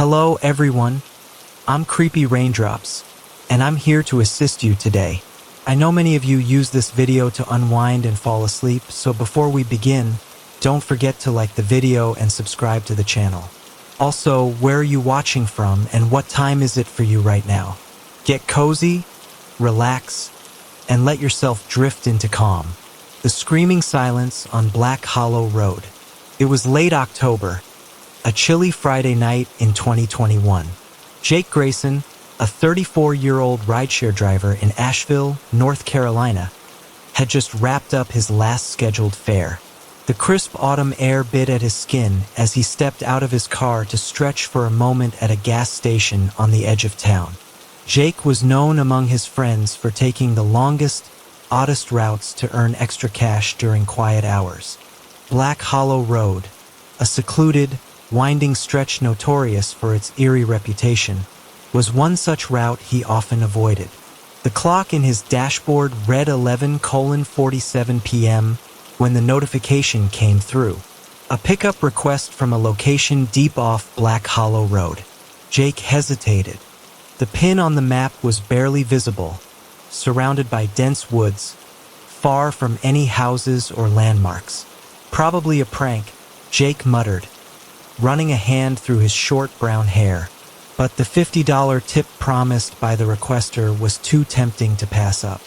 Hello everyone, I'm Creepy Raindrops, and I'm here to assist you today. I know many of you use this video to unwind and fall asleep, so before we begin, don't forget to like the video and subscribe to the channel. Also, where are you watching from and what time is it for you right now? Get cozy, relax, and let yourself drift into calm. The screaming silence on Black Hollow Road. It was late October, a chilly Friday night in 2021. Jake Grayson, a 34-year-old rideshare driver in Asheville, North Carolina, had just wrapped up his last scheduled fare. The crisp autumn air bit at his skin as he stepped out of his car to stretch for a moment at a gas station on the edge of town. Jake was known among his friends for taking the longest, oddest routes to earn extra cash during quiet hours. Black Hollow Road, a secluded, winding stretch notorious for its eerie reputation, was one such route he often avoided. The clock in his dashboard read 11:47 p.m. when the notification came through. A pickup request from a location deep off Black Hollow Road. Jake hesitated. The pin on the map was barely visible, surrounded by dense woods, far from any houses or landmarks. Probably a prank, Jake muttered, running a hand through his short brown hair. But the $50 tip promised by the requester was too tempting to pass up.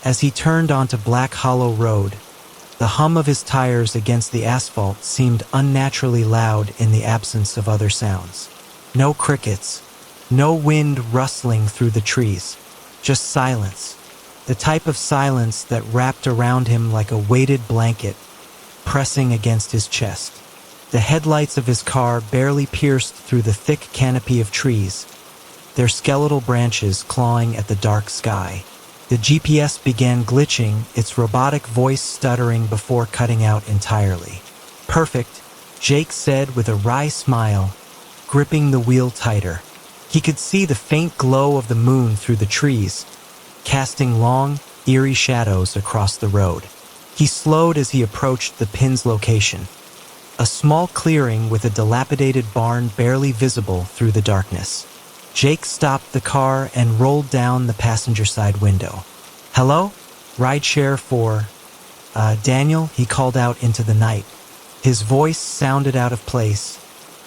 As he turned onto Black Hollow Road, the hum of his tires against the asphalt seemed unnaturally loud in the absence of other sounds. No crickets, no wind rustling through the trees, just silence. The type of silence that wrapped around him like a weighted blanket, pressing against his chest. The headlights of his car barely pierced through the thick canopy of trees, their skeletal branches clawing at the dark sky. The GPS began glitching, its robotic voice stuttering before cutting out entirely. Perfect, Jake said with a wry smile, gripping the wheel tighter. He could see the faint glow of the moon through the trees, casting long, eerie shadows across the road. He slowed as he approached the pin's location. A small clearing with a dilapidated barn barely visible through the darkness. Jake stopped the car and rolled down the passenger side window. "Hello? Rideshare for, Daniel?" he called out into the night. His voice sounded out of place,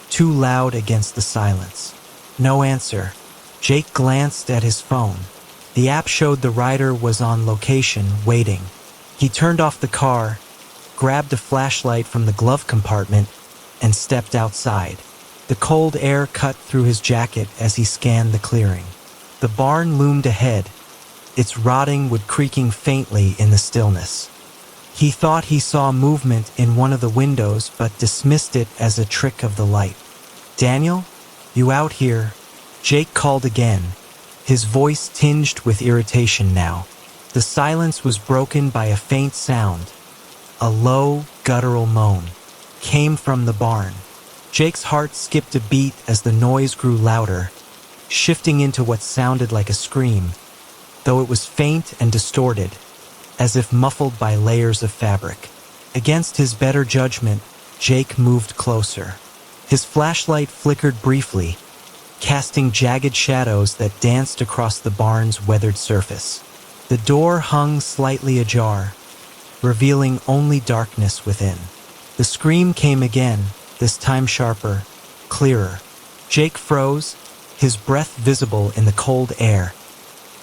too loud against the silence. No answer. Jake glanced at his phone. The app showed the rider was on location, waiting. He turned off the car, grabbed a flashlight from the glove compartment, and stepped outside. The cold air cut through his jacket as he scanned the clearing. The barn loomed ahead, its rotting wood creaking faintly in the stillness. He thought he saw movement in one of the windows, but dismissed it as a trick of the light. "Daniel, you out here?" Jake called again, his voice tinged with irritation now. The silence was broken by a faint sound. A low, guttural moan came from the barn. Jake's heart skipped a beat as the noise grew louder, shifting into what sounded like a scream, though it was faint and distorted, as if muffled by layers of fabric. Against his better judgment, Jake moved closer. His flashlight flickered briefly, casting jagged shadows that danced across the barn's weathered surface. The door hung slightly ajar, revealing only darkness within. The scream came again, this time sharper, clearer. Jake froze, his breath visible in the cold air,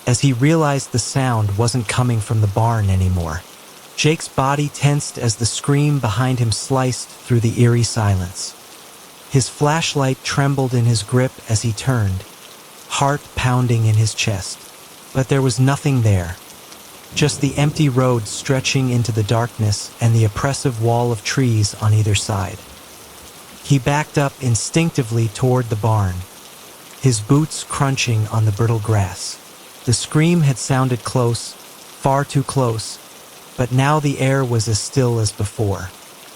as he realized the sound wasn't coming from the barn anymore. Jake's body tensed as the scream behind him sliced through the eerie silence. His flashlight trembled in his grip as he turned, heart pounding in his chest. But there was nothing there. Just the empty road stretching into the darkness and the oppressive wall of trees on either side. He backed up instinctively toward the barn, his boots crunching on the brittle grass. The scream had sounded close, far too close, but now the air was as still as before.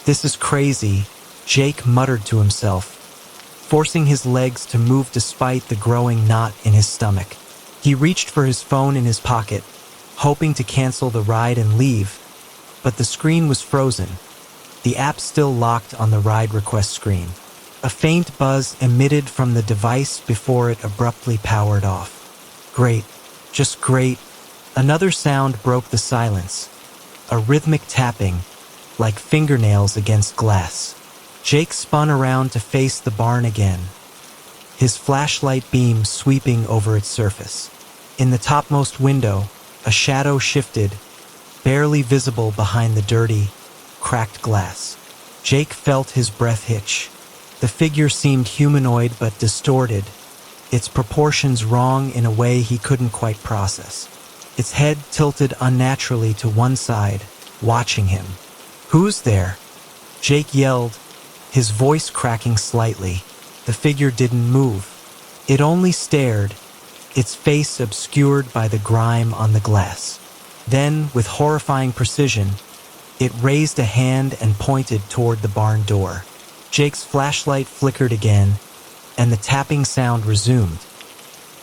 "This is crazy," Jake muttered to himself, forcing his legs to move despite the growing knot in his stomach. He reached for his phone in his pocket, hoping to cancel the ride and leave, but the screen was frozen, the app still locked on the ride request screen. A faint buzz emitted from the device before it abruptly powered off. Great. Just great. Another sound broke the silence. A rhythmic tapping, like fingernails against glass. Jake spun around to face the barn again, his flashlight beam sweeping over its surface. In the topmost window, a shadow shifted, barely visible behind the dirty, cracked glass. Jake felt his breath hitch. The figure seemed humanoid but distorted, its proportions wrong in a way he couldn't quite process. Its head tilted unnaturally to one side, watching him. "Who's there?" Jake yelled, his voice cracking slightly. The figure didn't move. It only stared, its face obscured by the grime on the glass. Then, with horrifying precision, it raised a hand and pointed toward the barn door. Jake's flashlight flickered again, and the tapping sound resumed,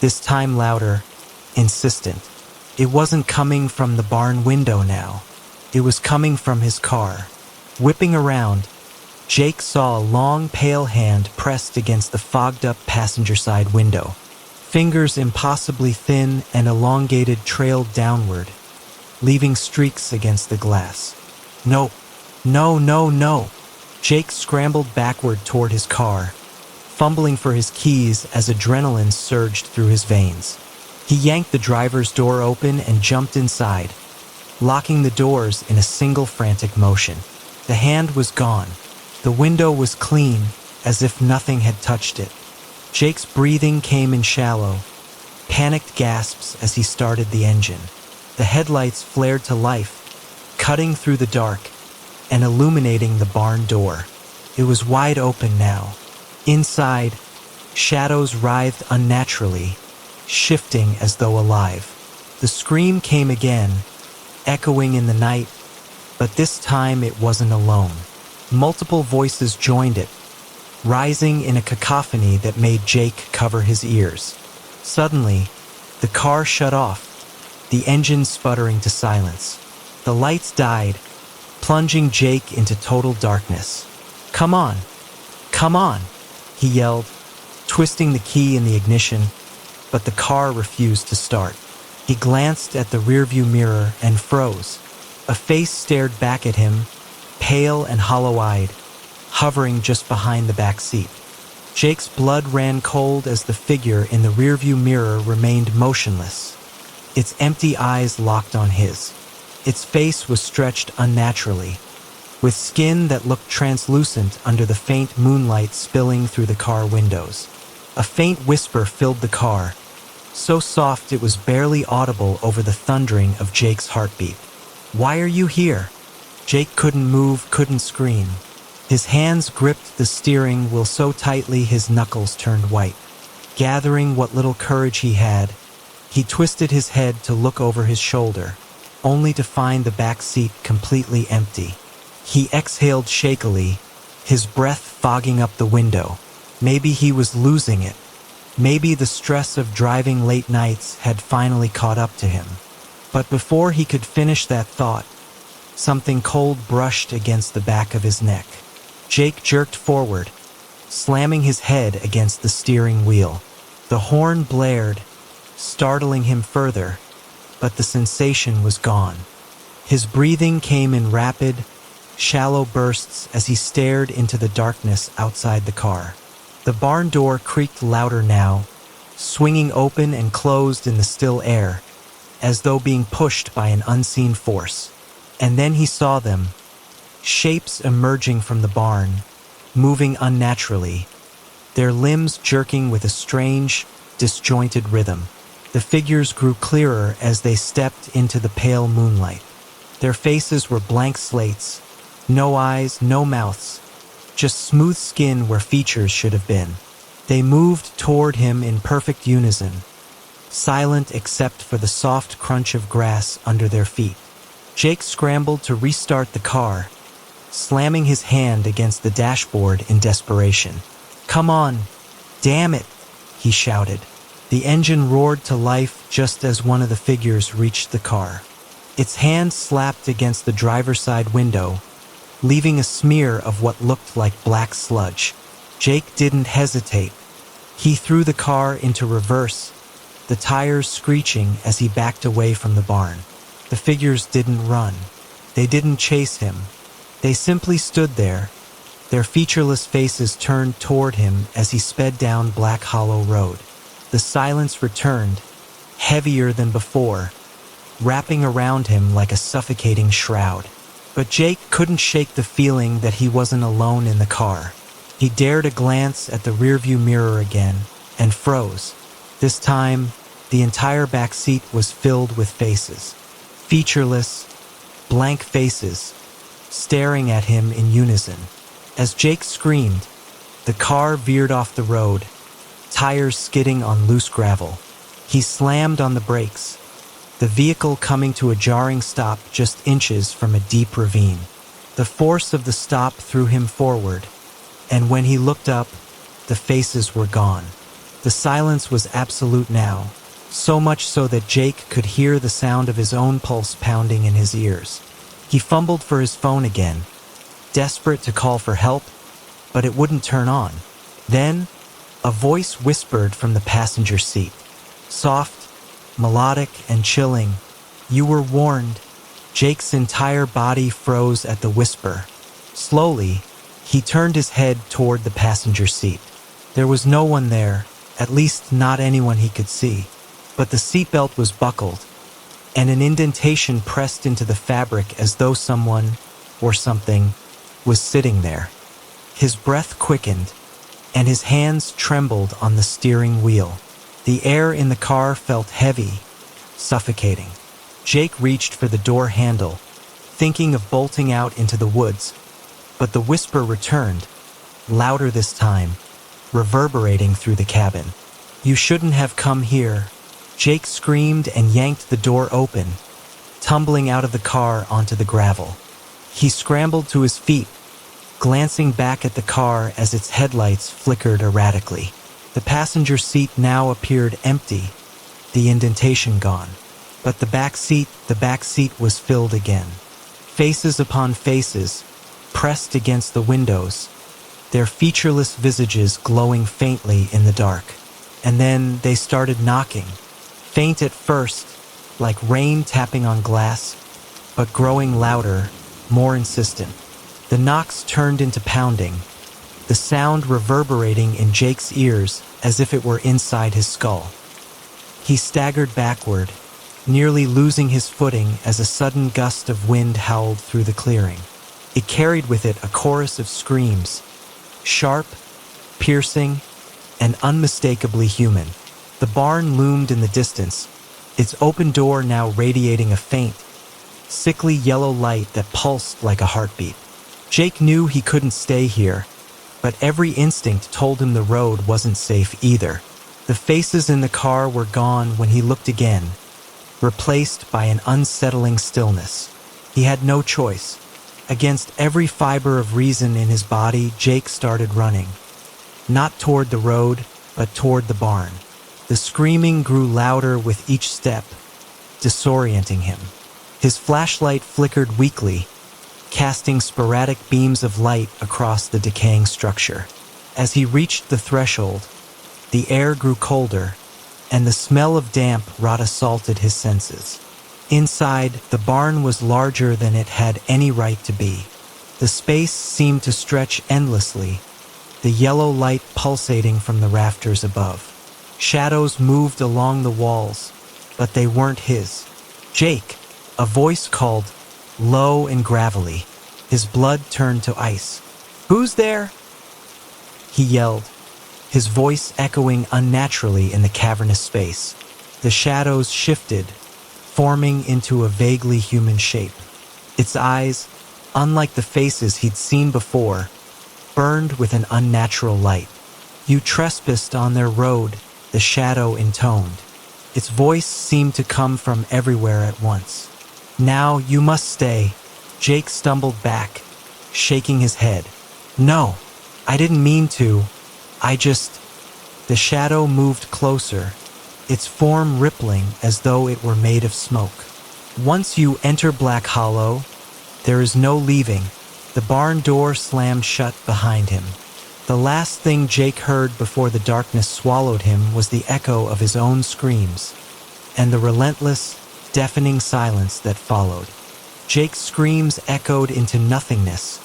this time louder, insistent. It wasn't coming from the barn window now. It was coming from his car. Whipping around, Jake saw a long, pale hand pressed against the fogged-up passenger side window. Fingers impossibly thin and elongated trailed downward, leaving streaks against the glass. No, no, no, no. Jake scrambled backward toward his car, fumbling for his keys as adrenaline surged through his veins. He yanked the driver's door open and jumped inside, locking the doors in a single frantic motion. The hand was gone. The window was clean, as if nothing had touched it. Jake's breathing came in shallow, panicked gasps as he started the engine. The headlights flared to life, cutting through the dark and illuminating the barn door. It was wide open now. Inside, shadows writhed unnaturally, shifting as though alive. The scream came again, echoing in the night, but this time it wasn't alone. Multiple voices joined it, rising in a cacophony that made Jake cover his ears. Suddenly, the car shut off, the engine sputtering to silence. The lights died, plunging Jake into total darkness. "Come on, come on," he yelled, twisting the key in the ignition, but the car refused to start. He glanced at the rearview mirror and froze. A face stared back at him, pale and hollow-eyed, hovering just behind the back seat. Jake's blood ran cold as the figure in the rearview mirror remained motionless, its empty eyes locked on his. Its face was stretched unnaturally, with skin that looked translucent under the faint moonlight spilling through the car windows. A faint whisper filled the car, so soft it was barely audible over the thundering of Jake's heartbeat. "Why are you here?" Jake couldn't move, couldn't scream. His hands gripped the steering wheel so tightly his knuckles turned white. Gathering what little courage he had, he twisted his head to look over his shoulder, only to find the back seat completely empty. He exhaled shakily, his breath fogging up the window. Maybe he was losing it. Maybe the stress of driving late nights had finally caught up to him. But before he could finish that thought, something cold brushed against the back of his neck. Jake jerked forward, slamming his head against the steering wheel. The horn blared, startling him further, but the sensation was gone. His breathing came in rapid, shallow bursts as he stared into the darkness outside the car. The barn door creaked louder now, swinging open and closed in the still air, as though being pushed by an unseen force. And then he saw them, shapes emerging from the barn, moving unnaturally, their limbs jerking with a strange, disjointed rhythm. The figures grew clearer as they stepped into the pale moonlight. Their faces were blank slates, no eyes, no mouths, just smooth skin where features should have been. They moved toward him in perfect unison, silent except for the soft crunch of grass under their feet. Jake scrambled to restart the car, slamming his hand against the dashboard in desperation. "Come on, damn it," he shouted. The engine roared to life just as one of the figures reached the car. Its hand slapped against the driver's side window, leaving a smear of what looked like black sludge. Jake didn't hesitate. He threw the car into reverse, the tires screeching as he backed away from the barn. The figures didn't run. They didn't chase him. They simply stood there, their featureless faces turned toward him as he sped down Black Hollow Road. The silence returned, heavier than before, wrapping around him like a suffocating shroud. But Jake couldn't shake the feeling that he wasn't alone in the car. He dared a glance at the rearview mirror again and froze. This time, the entire back seat was filled with faces. Featureless, blank faces, staring at him in unison. As Jake screamed, the car veered off the road, tires skidding on loose gravel. He slammed on the brakes, the vehicle coming to a jarring stop just inches from a deep ravine. The force of the stop threw him forward, and when he looked up, the faces were gone. The silence was absolute now, so much so that Jake could hear the sound of his own pulse pounding in his ears. He fumbled for his phone again, desperate to call for help, but it wouldn't turn on. Then, a voice whispered from the passenger seat. Soft, melodic, and chilling. "You were warned." Jake's entire body froze at the whisper. Slowly, he turned his head toward the passenger seat. There was no one there, at least not anyone he could see. But the seatbelt was buckled, and an indentation pressed into the fabric as though someone, or something, was sitting there. His breath quickened, and his hands trembled on the steering wheel. The air in the car felt heavy, suffocating. Jake reached for the door handle, thinking of bolting out into the woods, but the whisper returned, louder this time, reverberating through the cabin. "You shouldn't have come here." Jake screamed and yanked the door open, tumbling out of the car onto the gravel. He scrambled to his feet, glancing back at the car as its headlights flickered erratically. The passenger seat now appeared empty, the indentation gone. But the back seat was filled again. Faces upon faces, pressed against the windows, their featureless visages glowing faintly in the dark. And then they started knocking, faint at first, like rain tapping on glass, but growing louder, more insistent. The knocks turned into pounding, the sound reverberating in Jake's ears as if it were inside his skull. He staggered backward, nearly losing his footing as a sudden gust of wind howled through the clearing. It carried with it a chorus of screams, sharp, piercing, and unmistakably human. The barn loomed in the distance, its open door now radiating a faint, sickly yellow light that pulsed like a heartbeat. Jake knew he couldn't stay here, but every instinct told him the road wasn't safe either. The faces in the car were gone when he looked again, replaced by an unsettling stillness. He had no choice. Against every fiber of reason in his body, Jake started running. Not toward the road, but toward the barn. The screaming grew louder with each step, disorienting him. His flashlight flickered weakly, casting sporadic beams of light across the decaying structure. As he reached the threshold, the air grew colder, and the smell of damp rot assaulted his senses. Inside, the barn was larger than it had any right to be. The space seemed to stretch endlessly, the yellow light pulsating from the rafters above. Shadows moved along the walls, but they weren't his. "Jake!" A voice called, low and gravelly. His blood turned to ice. "Who's there?" He yelled, his voice echoing unnaturally in the cavernous space. The shadows shifted, forming into a vaguely human shape. Its eyes, unlike the faces he'd seen before, burned with an unnatural light. "You trespassed on their road," the shadow intoned. Its voice seemed to come from everywhere at once. "Now you must stay." Jake stumbled back, shaking his head. "No, I didn't mean to. The shadow moved closer, its form rippling as though it were made of smoke. "Once you enter Black Hollow, there is no leaving." The barn door slammed shut behind him. The last thing Jake heard before the darkness swallowed him was the echo of his own screams, and the relentless, deafening silence that followed. Jake's screams echoed into nothingness,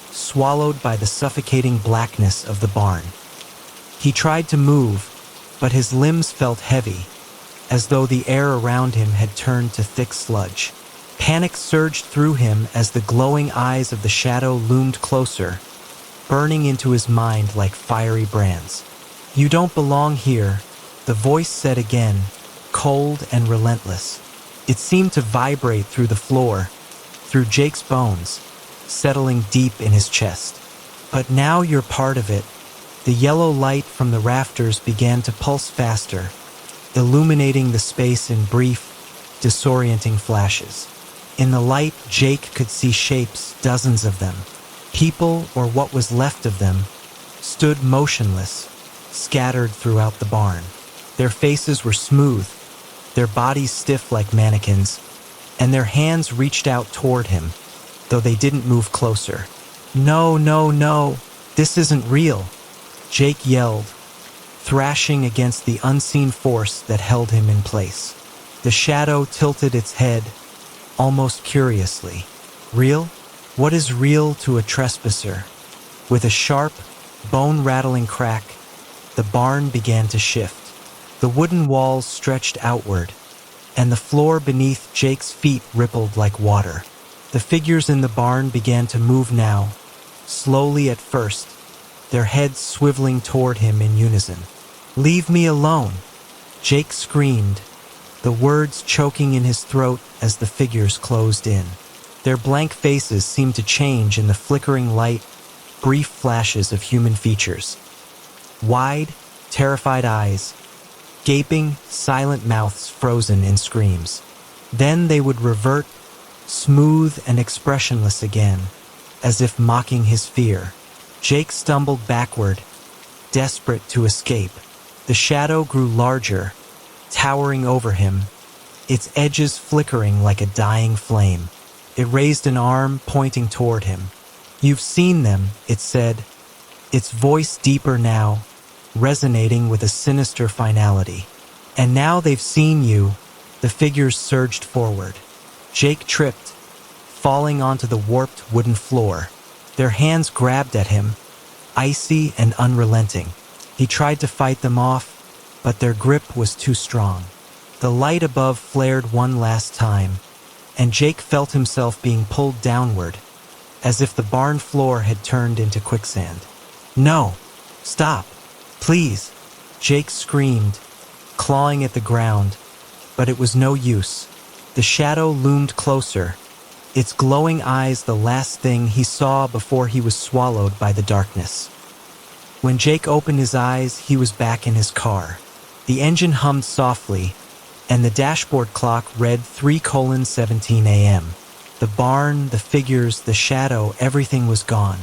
swallowed by the suffocating blackness of the barn. He tried to move, but his limbs felt heavy, as though the air around him had turned to thick sludge. Panic surged through him as the glowing eyes of the shadow loomed closer, burning into his mind like fiery brands. "You don't belong here," the voice said again, cold and relentless. It seemed to vibrate through the floor, through Jake's bones, settling deep in his chest. "But now you're part of it." The yellow light from the rafters began to pulse faster, illuminating the space in brief, disorienting flashes. In the light, Jake could see shapes, dozens of them. People, or what was left of them, stood motionless, scattered throughout the barn. Their faces were smooth, their bodies stiff like mannequins, and their hands reached out toward him, though they didn't move closer. "No, no, no, this isn't real," Jake yelled, thrashing against the unseen force that held him in place. The shadow tilted its head, almost curiously. "Real? What is real to a trespasser?" With a sharp, bone-rattling crack, the barn began to shift. The wooden walls stretched outward, and the floor beneath Jake's feet rippled like water. The figures in the barn began to move now, slowly at first, their heads swiveling toward him in unison. "Leave me alone!" Jake screamed, the words choking in his throat as the figures closed in. Their blank faces seemed to change in the flickering light, brief flashes of human features. Wide, terrified eyes, gaping, silent mouths frozen in screams. Then they would revert, smooth and expressionless again, as if mocking his fear. Jake stumbled backward, desperate to escape. The shadow grew larger, towering over him, its edges flickering like a dying flame. It raised an arm, pointing toward him. "You've seen them," it said, its voice deeper now, resonating with a sinister finality. "And now they've seen you." The figures surged forward. Jake tripped, falling onto the warped wooden floor. Their hands grabbed at him, icy and unrelenting. He tried to fight them off, but their grip was too strong. The light above flared one last time, and Jake felt himself being pulled downward, as if the barn floor had turned into quicksand. "No! Stop! Please!" Jake screamed, clawing at the ground, but it was no use. The shadow loomed closer, its glowing eyes the last thing he saw before he was swallowed by the darkness. When Jake opened his eyes, he was back in his car. The engine hummed softly, and the dashboard clock read 3:17 a.m. The barn, the figures, the shadow, everything was gone.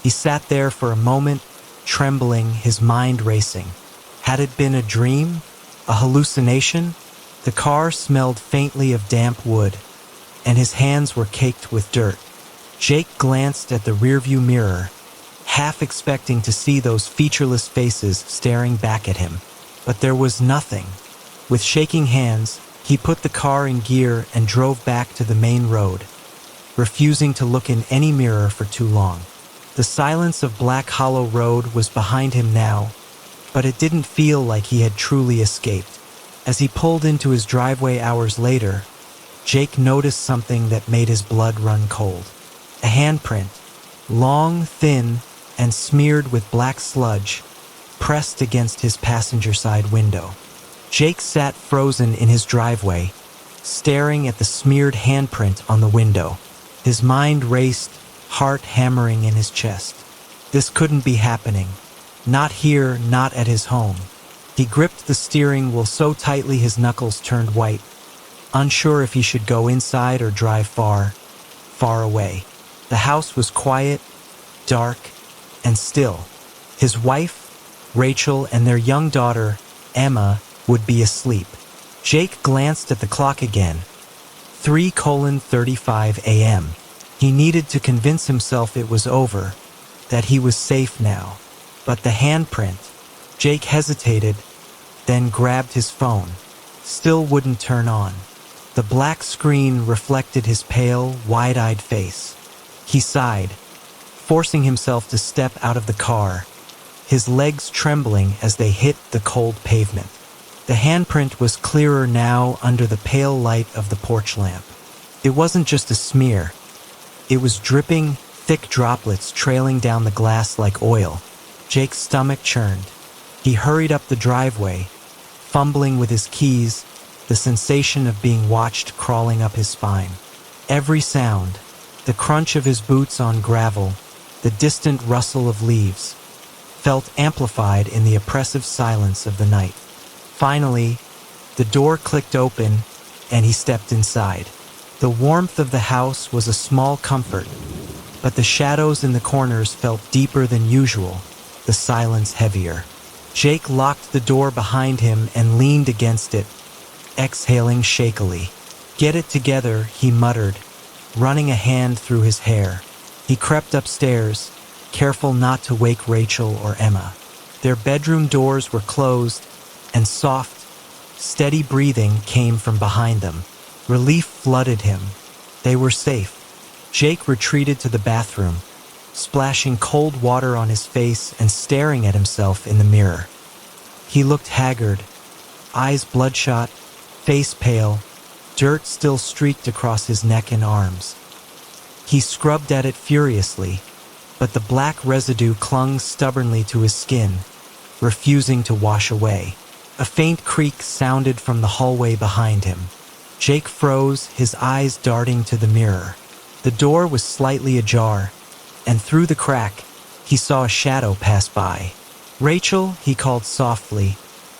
He sat there for a moment, trembling, his mind racing. Had it been a dream? A hallucination? The car smelled faintly of damp wood, and his hands were caked with dirt. Jake glanced at the rearview mirror, half expecting to see those featureless faces staring back at him. But there was nothing. With shaking hands, he put the car in gear and drove back to the main road, refusing to look in any mirror for too long. The silence of Black Hollow Road was behind him now, but it didn't feel like he had truly escaped. As he pulled into his driveway hours later, Jake noticed something that made his blood run cold. A handprint, long, thin, and smeared with black sludge, pressed against his passenger side window. Jake sat frozen in his driveway, staring at the smeared handprint on the window. His mind raced, heart hammering in his chest. This couldn't be happening. Not here, not at his home. He gripped the steering wheel so tightly his knuckles turned white, unsure if he should go inside or drive far, far away. The house was quiet, dark, and still. His wife, Rachel, and their young daughter, Emma, would be asleep. Jake glanced at the clock again. 3:35 a.m. He needed to convince himself it was over, that he was safe now. But the handprint. Jake hesitated, then grabbed his phone. Still wouldn't turn on. The black screen reflected his pale, wide-eyed face. He sighed, forcing himself to step out of the car, his legs trembling as they hit the cold pavement. The handprint was clearer now under the pale light of the porch lamp. It wasn't just a smear. It was dripping, thick droplets trailing down the glass like oil. Jake's stomach churned. He hurried up the driveway, fumbling with his keys, the sensation of being watched crawling up his spine. Every sound, the crunch of his boots on gravel, the distant rustle of leaves, felt amplified in the oppressive silence of the night. Finally, the door clicked open, and he stepped inside. The warmth of the house was a small comfort, but the shadows in the corners felt deeper than usual, the silence heavier. Jake locked the door behind him and leaned against it, exhaling shakily. "Get it together," he muttered, running a hand through his hair. He crept upstairs, careful not to wake Rachel or Emma. Their bedroom doors were closed, and soft, steady breathing came from behind them. Relief flooded him. They were safe. Jake retreated to the bathroom, splashing cold water on his face and staring at himself in the mirror. He looked haggard, eyes bloodshot, face pale, dirt still streaked across his neck and arms. He scrubbed at it furiously, but the black residue clung stubbornly to his skin, refusing to wash away. A faint creak sounded from the hallway behind him. Jake froze, his eyes darting to the mirror. The door was slightly ajar, and through the crack, he saw a shadow pass by. "Rachel," he called softly,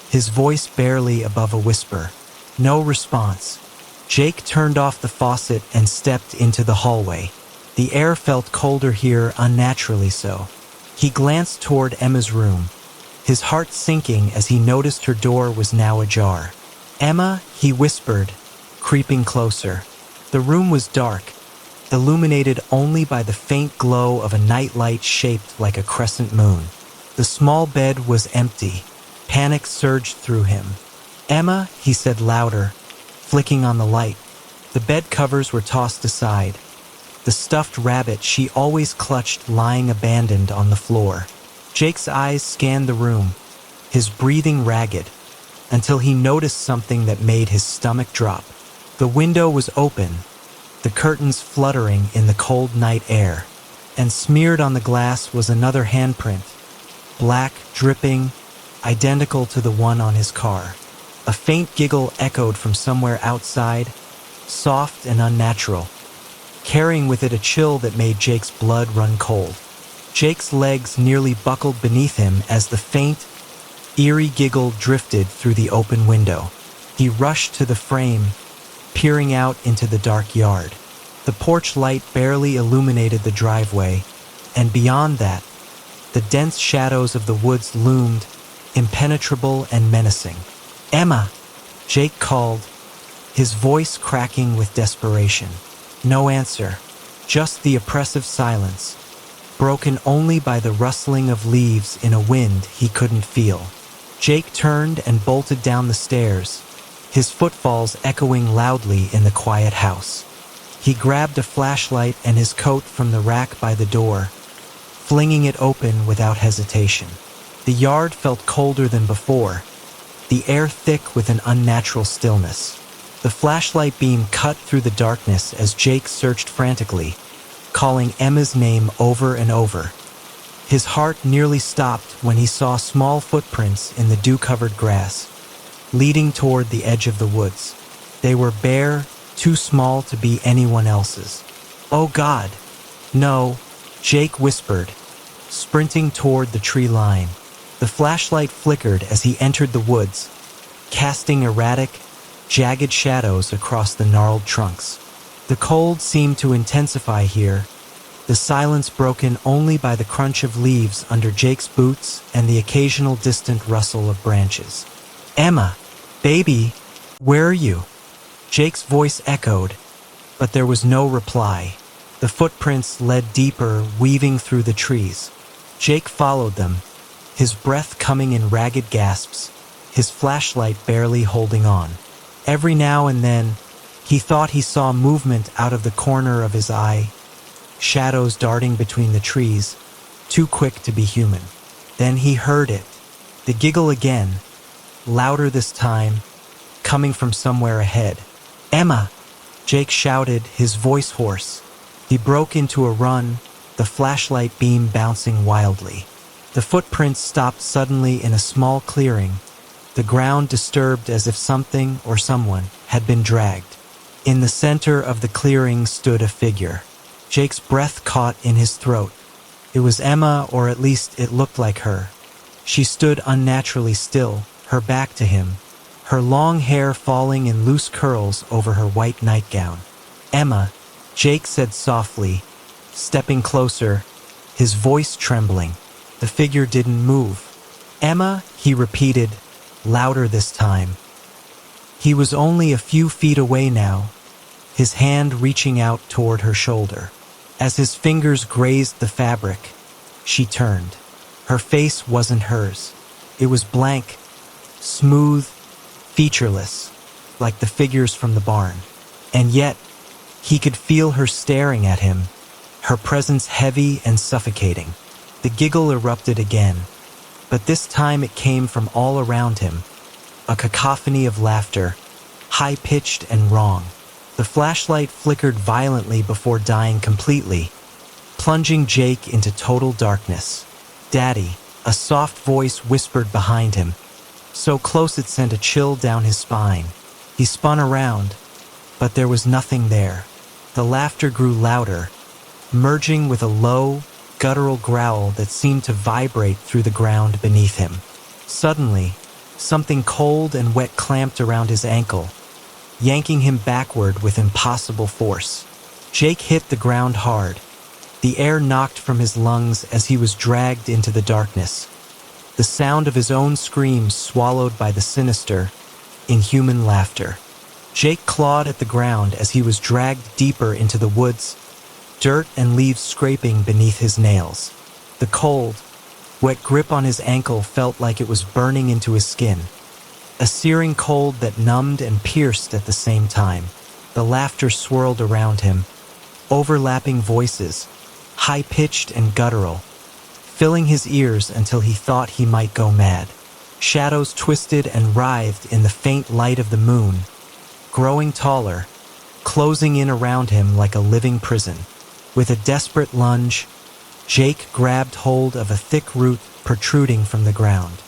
his voice barely above a whisper. No response. Jake turned off the faucet and stepped into the hallway. The air felt colder here, unnaturally so. He glanced toward Emma's room, his heart sinking as he noticed her door was now ajar. "Emma," he whispered, creeping closer. The room was dark, illuminated only by the faint glow of a nightlight shaped like a crescent moon. The small bed was empty. Panic surged through him. "Emma," he said louder, flicking on the light. The bed covers were tossed aside, the stuffed rabbit she always clutched lying abandoned on the floor. Jake's eyes scanned the room, his breathing ragged, until he noticed something that made his stomach drop. The window was open, the curtains fluttering in the cold night air, and smeared on the glass was another handprint, black, dripping, identical to the one on his car. A faint giggle echoed from somewhere outside, soft and unnatural, carrying with it a chill that made Jake's blood run cold. Jake's legs nearly buckled beneath him as the faint, eerie giggle drifted through the open window. He rushed to the frame, peering out into the dark yard. The porch light barely illuminated the driveway, and beyond that, the dense shadows of the woods loomed, impenetrable and menacing. "Emma!" Jake called, his voice cracking with desperation. No answer, just the oppressive silence, broken only by the rustling of leaves in a wind he couldn't feel. Jake turned and bolted down the stairs, his footfalls echoing loudly in the quiet house. He grabbed a flashlight and his coat from the rack by the door, flinging it open without hesitation. The yard felt colder than before, the air thick with an unnatural stillness. The flashlight beam cut through the darkness as Jake searched frantically, calling Emma's name over and over. His heart nearly stopped when he saw small footprints in the dew-covered grass, leading toward the edge of the woods. They were bare, too small to be anyone else's. "Oh God!" "No," Jake whispered, sprinting toward the tree line. The flashlight flickered as he entered the woods, casting erratic, jagged shadows across the gnarled trunks. The cold seemed to intensify here, the silence broken only by the crunch of leaves under Jake's boots and the occasional distant rustle of branches. "Emma, baby, where are you?" Jake's voice echoed, but there was no reply. The footprints led deeper, weaving through the trees. Jake followed them, his breath coming in ragged gasps, his flashlight barely holding on. Every now and then, he thought he saw movement out of the corner of his eye, shadows darting between the trees, too quick to be human. Then he heard it, the giggle again, louder this time, coming from somewhere ahead. "Emma!" Jake shouted, his voice hoarse. He broke into a run, the flashlight beam bouncing wildly. The footprints stopped suddenly in a small clearing, the ground disturbed as if something or someone had been dragged. In the center of the clearing stood a figure. Jake's breath caught in his throat. It was Emma, or at least it looked like her. She stood unnaturally still, her back to him, her long hair falling in loose curls over her white nightgown. "Emma," Jake said softly, stepping closer, his voice trembling. The figure didn't move. "Emma," he repeated, louder this time. He was only a few feet away now, his hand reaching out toward her shoulder. As his fingers grazed the fabric, she turned. Her face wasn't hers. It was blank, smooth, featureless, like the figures from the barn. And yet, he could feel her staring at him, her presence heavy and suffocating. The giggle erupted again, but this time it came from all around him, a cacophony of laughter, high-pitched and wrong. The flashlight flickered violently before dying completely, plunging Jake into total darkness. "Daddy," a soft voice whispered behind him, so close it sent a chill down his spine. He spun around, but there was nothing there. The laughter grew louder, merging with a low, guttural growl that seemed to vibrate through the ground beneath him. Suddenly, something cold and wet clamped around his ankle, yanking him backward with impossible force. Jake hit the ground hard. The air knocked from his lungs as he was dragged into the darkness, the sound of his own screams swallowed by the sinister, inhuman laughter. Jake clawed at the ground as he was dragged deeper into the woods, dirt and leaves scraping beneath his nails. The cold, wet grip on his ankle felt like it was burning into his skin, a searing cold that numbed and pierced at the same time. The laughter swirled around him, overlapping voices, high-pitched and guttural, filling his ears until he thought he might go mad. Shadows twisted and writhed in the faint light of the moon, growing taller, closing in around him like a living prison. With a desperate lunge, Jake grabbed hold of a thick root protruding from the ground.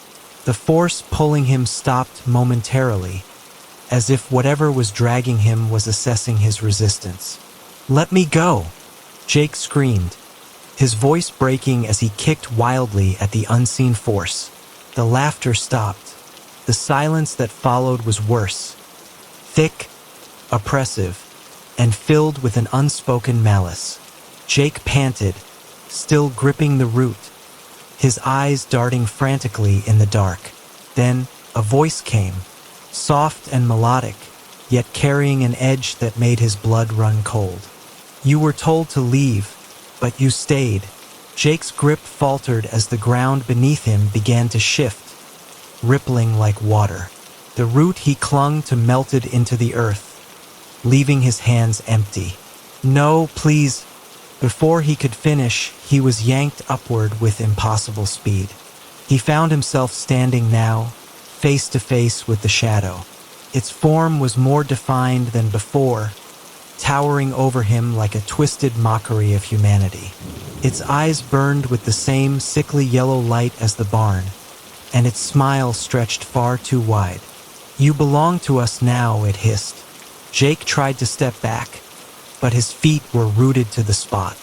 The force pulling him stopped momentarily, as if whatever was dragging him was assessing his resistance. "Let me go!" Jake screamed, his voice breaking as he kicked wildly at the unseen force. The laughter stopped. The silence that followed was worse, thick, oppressive, and filled with an unspoken malice. Jake panted, still gripping the root, his eyes darting frantically in the dark. Then a voice came, soft and melodic, yet carrying an edge that made his blood run cold. "You were told to leave, but you stayed." Jake's grip faltered as the ground beneath him began to shift, rippling like water. The root he clung to melted into the earth, leaving his hands empty. "No, please." Before he could finish, he was yanked upward with impossible speed. He found himself standing now, face to face with the shadow. Its form was more defined than before, towering over him like a twisted mockery of humanity. Its eyes burned with the same sickly yellow light as the barn, and its smile stretched far too wide. "You belong to us now," it hissed. Jake tried to step back, but his feet were rooted to the spot.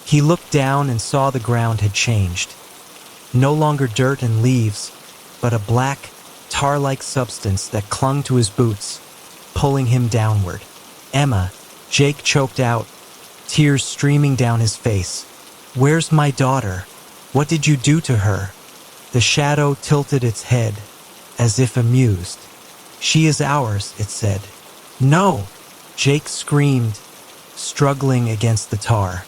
He looked down and saw the ground had changed. No longer dirt and leaves, but a black, tar-like substance that clung to his boots, pulling him downward. "Emma," Jake choked out, tears streaming down his face. "Where's my daughter? What did you do to her?" The shadow tilted its head, as if amused. "She is ours," it said. "No!" Jake screamed, struggling against the tar.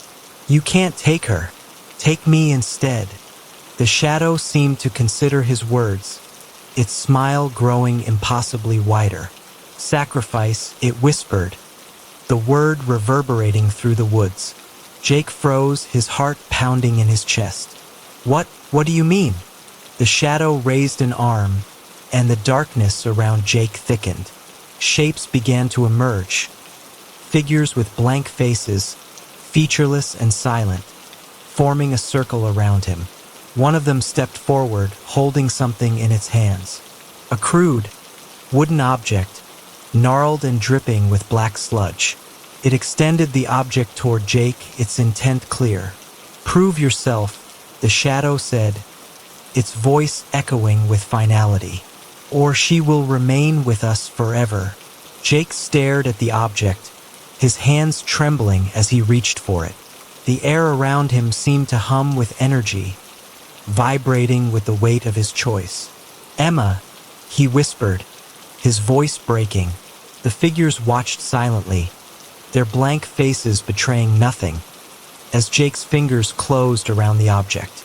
"You can't take her. Take me instead." The shadow seemed to consider his words, its smile growing impossibly wider. Sacrifice, it whispered, the word reverberating through the woods. Jake froze, his heart pounding in his chest. What do you mean? The shadow raised an arm, and the darkness around Jake thickened. Shapes began to emerge, figures with blank faces, featureless and silent, forming a circle around him. One of them stepped forward, holding something in its hands. A crude, wooden object, gnarled and dripping with black sludge. It extended the object toward Jake, its intent clear. "Prove yourself," the shadow said, its voice echoing with finality. "Or she will remain with us forever." Jake stared at the object, his hands trembling as he reached for it. The air around him seemed to hum with energy, vibrating with the weight of his choice. "Emma," he whispered, his voice breaking. The figures watched silently, their blank faces betraying nothing, as Jake's fingers closed around the object.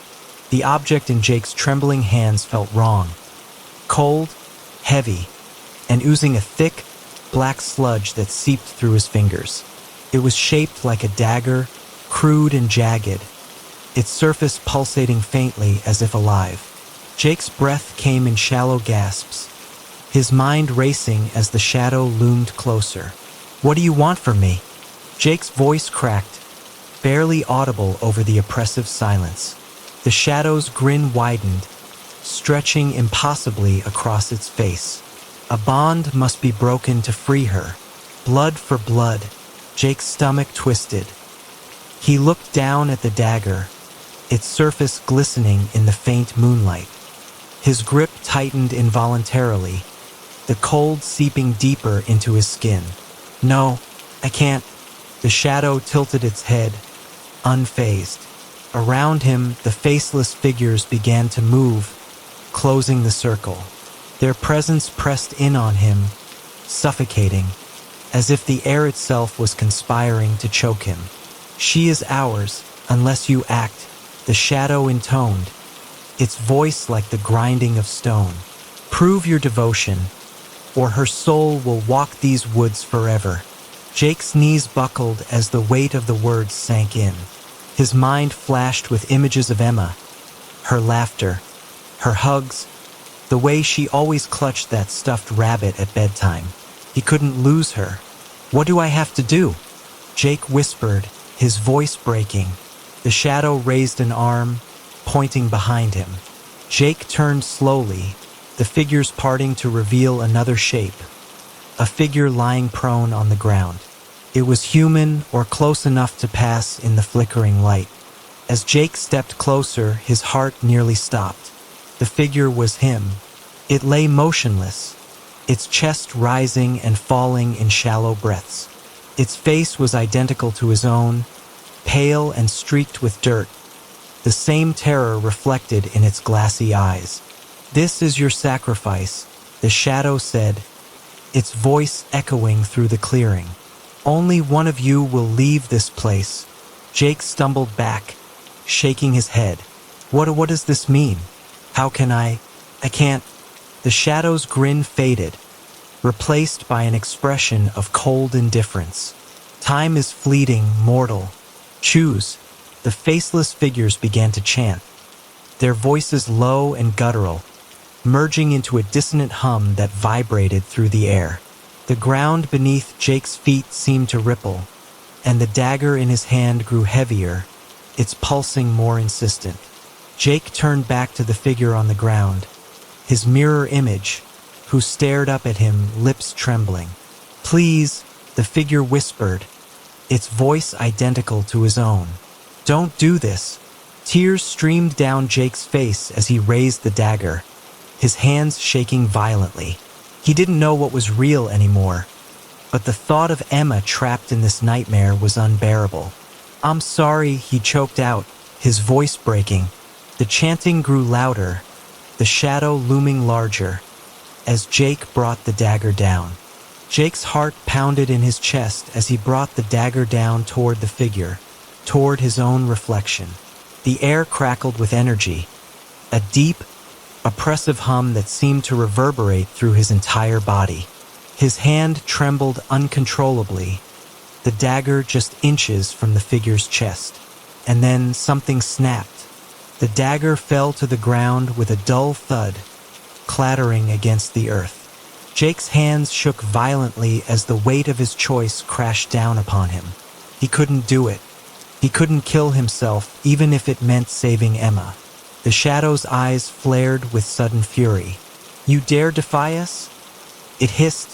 The object in Jake's trembling hands felt wrong. Cold, heavy, and oozing a thick, black sludge that seeped through his fingers. It was shaped like a dagger, crude and jagged, its surface pulsating faintly as if alive. Jake's breath came in shallow gasps, his mind racing as the shadow loomed closer. "What do you want from me?" Jake's voice cracked, barely audible over the oppressive silence. The shadow's grin widened, stretching impossibly across its face. "A bond must be broken to free her. Blood for blood." Jake's stomach twisted. He looked down at the dagger, its surface glistening in the faint moonlight. His grip tightened involuntarily, the cold seeping deeper into his skin. "No, I can't." The shadow tilted its head, unfazed. Around him, the faceless figures began to move, closing the circle. Their presence pressed in on him, suffocating, as if the air itself was conspiring to choke him. "She is ours, unless you act," the shadow intoned, its voice like the grinding of stone. "Prove your devotion, or her soul will walk these woods forever." Jake's knees buckled as the weight of the words sank in. His mind flashed with images of Emma, her laughter, her hugs, the way she always clutched that stuffed rabbit at bedtime. He couldn't lose her. "What do I have to do?" Jake whispered, his voice breaking. The shadow raised an arm, pointing behind him. Jake turned slowly, the figures parting to reveal another shape, a figure lying prone on the ground. It was human, or close enough to pass in the flickering light. As Jake stepped closer, his heart nearly stopped. The figure was him. It lay motionless, its chest rising and falling in shallow breaths. Its face was identical to his own, pale and streaked with dirt, the same terror reflected in its glassy eyes. "This is your sacrifice," the shadow said, its voice echoing through the clearing. "Only one of you will leave this place." Jake stumbled back, shaking his head. What does this mean? How can I can't." The shadow's grin faded, replaced by an expression of cold indifference. "Time is fleeting, mortal. Choose." The faceless figures began to chant, their voices low and guttural, merging into a dissonant hum that vibrated through the air. The ground beneath Jake's feet seemed to ripple, and the dagger in his hand grew heavier, its pulsing more insistent. Jake turned back to the figure on the ground, his mirror image, who stared up at him, lips trembling. "Please," the figure whispered, its voice identical to his own. "Don't do this." Tears streamed down Jake's face as he raised the dagger, his hands shaking violently. He didn't know what was real anymore, but the thought of Emma trapped in this nightmare was unbearable. "I'm sorry," he choked out, his voice breaking. The chanting grew louder, the shadow looming larger, as Jake brought the dagger down. Jake's heart pounded in his chest as he brought the dagger down toward the figure, toward his own reflection. The air crackled with energy, a deep, oppressive hum that seemed to reverberate through his entire body. His hand trembled uncontrollably, the dagger just inches from the figure's chest. And then something snapped. The dagger fell to the ground with a dull thud, clattering against the earth. Jake's hands shook violently as the weight of his choice crashed down upon him. He couldn't do it. He couldn't kill himself, even if it meant saving Emma. The shadow's eyes flared with sudden fury. "You dare defy us?" It hissed,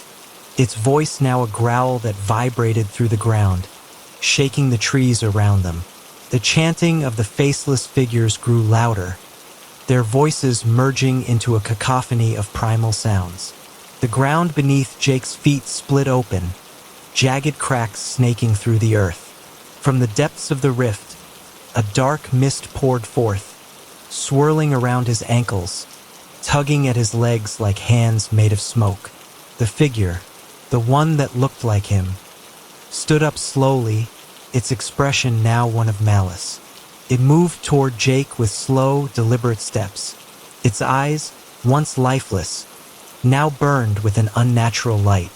its voice now a growl that vibrated through the ground, shaking the trees around them. The chanting of the faceless figures grew louder, their voices merging into a cacophony of primal sounds. The ground beneath Jake's feet split open, jagged cracks snaking through the earth. From the depths of the rift, a dark mist poured forth, swirling around his ankles, tugging at his legs like hands made of smoke. The figure, the one that looked like him, stood up slowly, its expression now one of malice. It moved toward Jake with slow, deliberate steps. Its eyes, once lifeless, now burned with an unnatural light.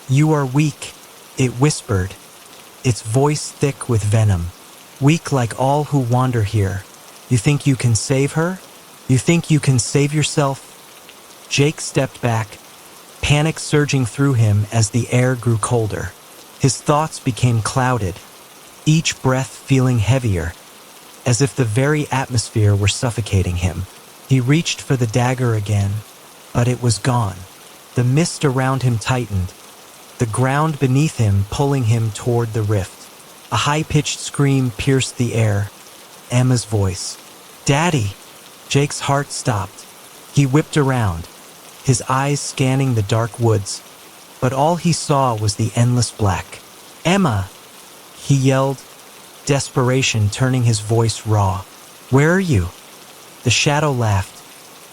"You are weak," it whispered, its voice thick with venom. "Weak like all who wander here. You think you can save her? You think you can save yourself?" Jake stepped back, panic surging through him as the air grew colder. His thoughts became clouded, each breath feeling heavier, as if the very atmosphere were suffocating him. He reached for the dagger again, but it was gone. The mist around him tightened, the ground beneath him pulling him toward the rift. A high-pitched scream pierced the air. Emma's voice. "Daddy!" Jake's heart stopped. He whipped around, his eyes scanning the dark woods, but all he saw was the endless black. "Emma!" he yelled, desperation turning his voice raw. "Where are you?" The shadow laughed,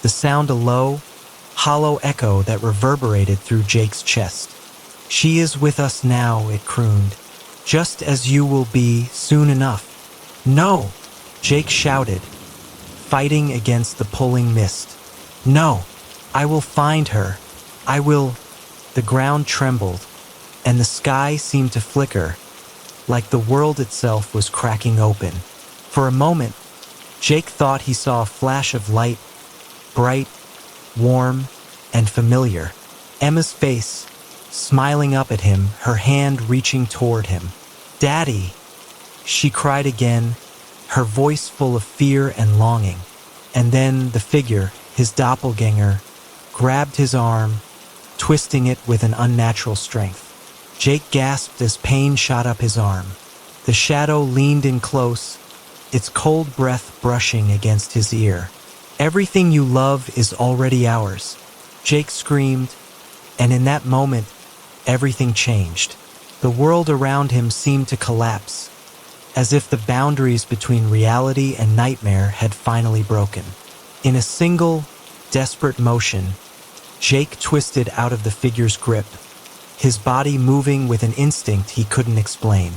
the sound a low, hollow echo that reverberated through Jake's chest. "She is with us now," it crooned, "just as you will be soon enough." "No!" Jake shouted, fighting against the pulling mist. "No! I will find her. I will." The ground trembled, and the sky seemed to flicker, like the world itself was cracking open. For a moment, Jake thought he saw a flash of light, bright, warm, and familiar. Emma's face, smiling up at him, her hand reaching toward him. "Daddy!" she cried again, her voice full of fear and longing. And then the figure, his doppelganger, grabbed his arm, twisting it with an unnatural strength. Jake gasped as pain shot up his arm. The shadow leaned in close, its cold breath brushing against his ear. "Everything you love is already ours," Jake screamed, and in that moment, everything changed. The world around him seemed to collapse, as if the boundaries between reality and nightmare had finally broken. In a single, desperate motion, Jake twisted out of the figure's grip, his body moving with an instinct he couldn't explain.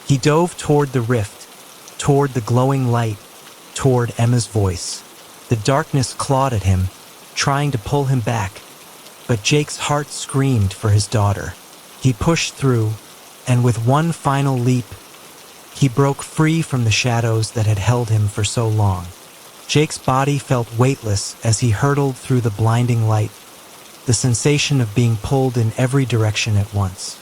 He dove toward the rift, toward the glowing light, toward Emma's voice. The darkness clawed at him, trying to pull him back, but Jake's heart screamed for his daughter. He pushed through, and with one final leap, he broke free from the shadows that had held him for so long. Jake's body felt weightless as he hurtled through the blinding light, the sensation of being pulled in every direction at once.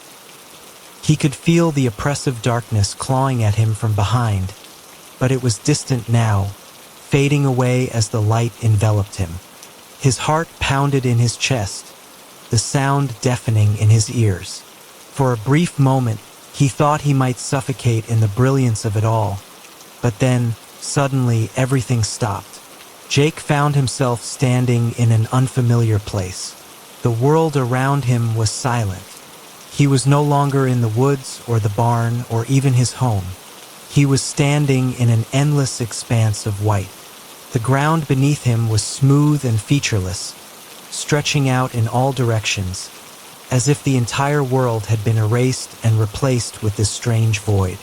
He could feel the oppressive darkness clawing at him from behind, but it was distant now, fading away as the light enveloped him. His heart pounded in his chest, the sound deafening in his ears. For a brief moment, he thought he might suffocate in the brilliance of it all, but then, suddenly, everything stopped. Jake found himself standing in an unfamiliar place. The world around him was silent. He was no longer in the woods or the barn or even his home. He was standing in an endless expanse of white. The ground beneath him was smooth and featureless, stretching out in all directions, as if the entire world had been erased and replaced with this strange void.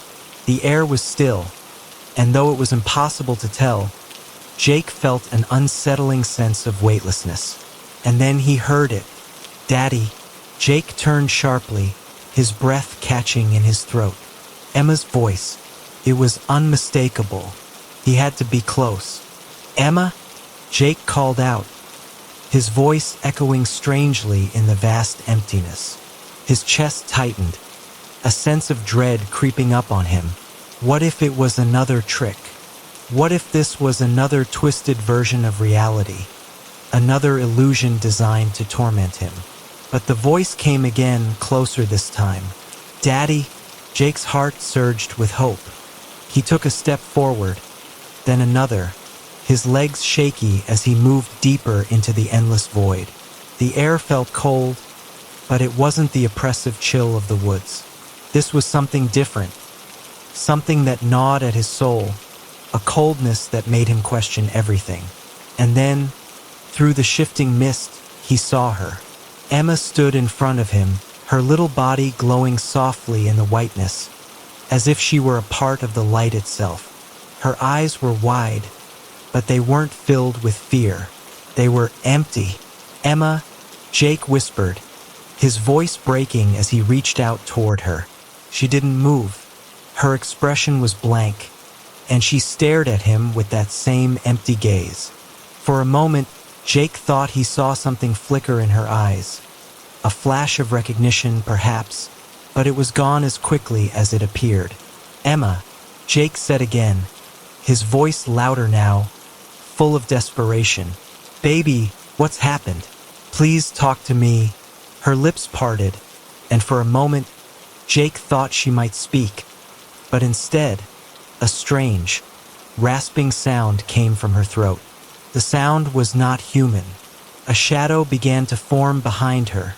The air was still, and though it was impossible to tell, Jake felt an unsettling sense of weightlessness. And then he heard it. "Daddy." Jake turned sharply, his breath catching in his throat. Emma's voice. It was unmistakable. He had to be close. "Emma?" Jake called out, his voice echoing strangely in the vast emptiness. His chest tightened, a sense of dread creeping up on him. What if it was another trick? What if this was another twisted version of reality? Another illusion designed to torment him? But the voice came again, closer this time. "Daddy?" Jake's heart surged with hope. He took a step forward, then another, his legs shaky as he moved deeper into the endless void. The air felt cold, but it wasn't the oppressive chill of the woods. This was something different, something that gnawed at his soul, a coldness that made him question everything. And then, through the shifting mist, he saw her. Emma stood in front of him, her little body glowing softly in the whiteness, as if she were a part of the light itself. Her eyes were wide, but they weren't filled with fear. They were empty. "Emma," Jake whispered, his voice breaking as he reached out toward her. She didn't move. Her expression was blank, and she stared at him with that same empty gaze. For a moment, Jake thought he saw something flicker in her eyes. A flash of recognition, perhaps, but it was gone as quickly as it appeared. "Emma," Jake said again, his voice louder now, full of desperation. "Baby, what's happened? Please talk to me." Her lips parted, and for a moment, Jake thought she might speak. But instead, a strange, rasping sound came from her throat. The sound was not human. A shadow began to form behind her,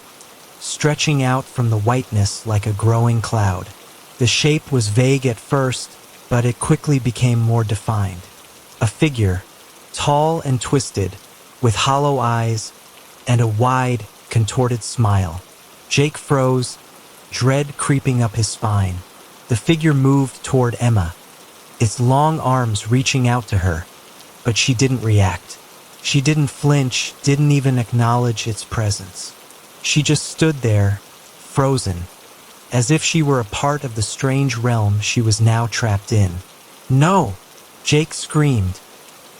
stretching out from the whiteness like a growing cloud. The shape was vague at first, but it quickly became more defined. A figure, tall and twisted, with hollow eyes and a wide, contorted smile. Jake froze, dread creeping up his spine. The figure moved toward Emma, its long arms reaching out to her, but she didn't react. She didn't flinch, didn't even acknowledge its presence. She just stood there, frozen, as if she were a part of the strange realm she was now trapped in. "No!" Jake screamed,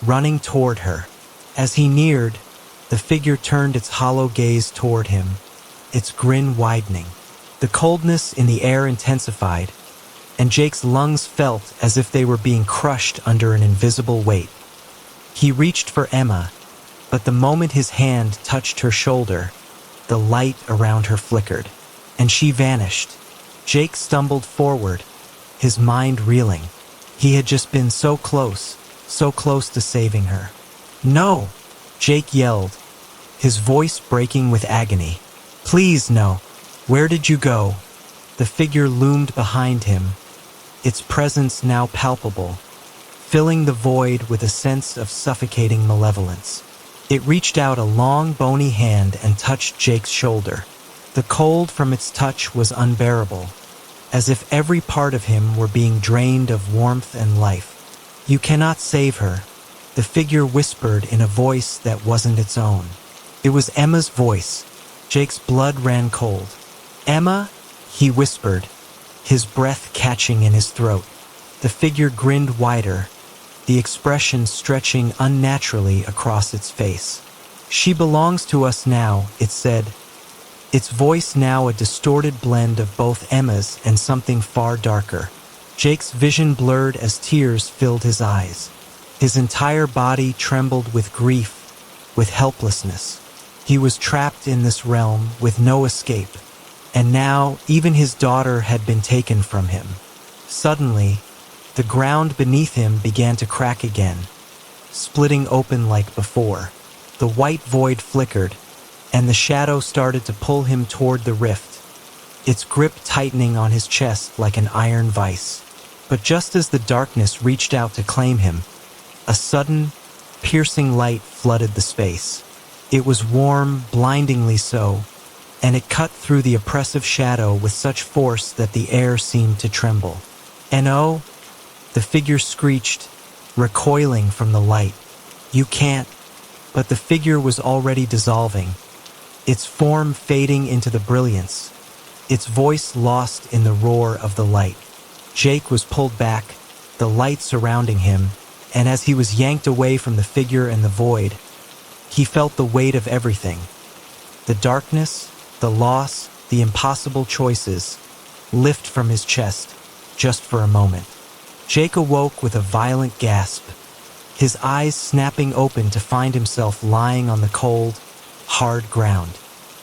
running toward her. As he neared, the figure turned its hollow gaze toward him, its grin widening. The coldness in the air intensified, and Jake's lungs felt as if they were being crushed under an invisible weight. He reached for Emma, but the moment his hand touched her shoulder, the light around her flickered, and she vanished. Jake stumbled forward, his mind reeling. He had just been so close to saving her. "No!" Jake yelled, his voice breaking with agony. "Please, no! Where did you go?" The figure loomed behind him, its presence now palpable, filling the void with a sense of suffocating malevolence. It reached out a long, bony hand and touched Jake's shoulder. The cold from its touch was unbearable, as if every part of him were being drained of warmth and life. "You cannot save her," the figure whispered in a voice that wasn't its own. It was Emma's voice. Jake's blood ran cold. "Emma?" he whispered, his breath catching in his throat. The figure grinned wider, the expression stretching unnaturally across its face. "She belongs to us now," it said, its voice now a distorted blend of both Emma's and something far darker. Jake's vision blurred as tears filled his eyes. His entire body trembled with grief, with helplessness. He was trapped in this realm with no escape, and now even his daughter had been taken from him. Suddenly, the ground beneath him began to crack again, splitting open like before. The white void flickered, and the shadow started to pull him toward the rift, its grip tightening on his chest like an iron vice. But just as the darkness reached out to claim him, a sudden, piercing light flooded the space. It was warm, blindingly so, and it cut through the oppressive shadow with such force that the air seemed to tremble. "No!" the figure screeched, recoiling from the light. "You can't." But the figure was already dissolving, its form fading into the brilliance, its voice lost in the roar of the light. Jake was pulled back, the light surrounding him, and as he was yanked away from the figure and the void, he felt the weight of everything. The darkness, the loss, the impossible choices lift from his chest, just for a moment. Jake awoke with a violent gasp, his eyes snapping open to find himself lying on the cold, hard ground.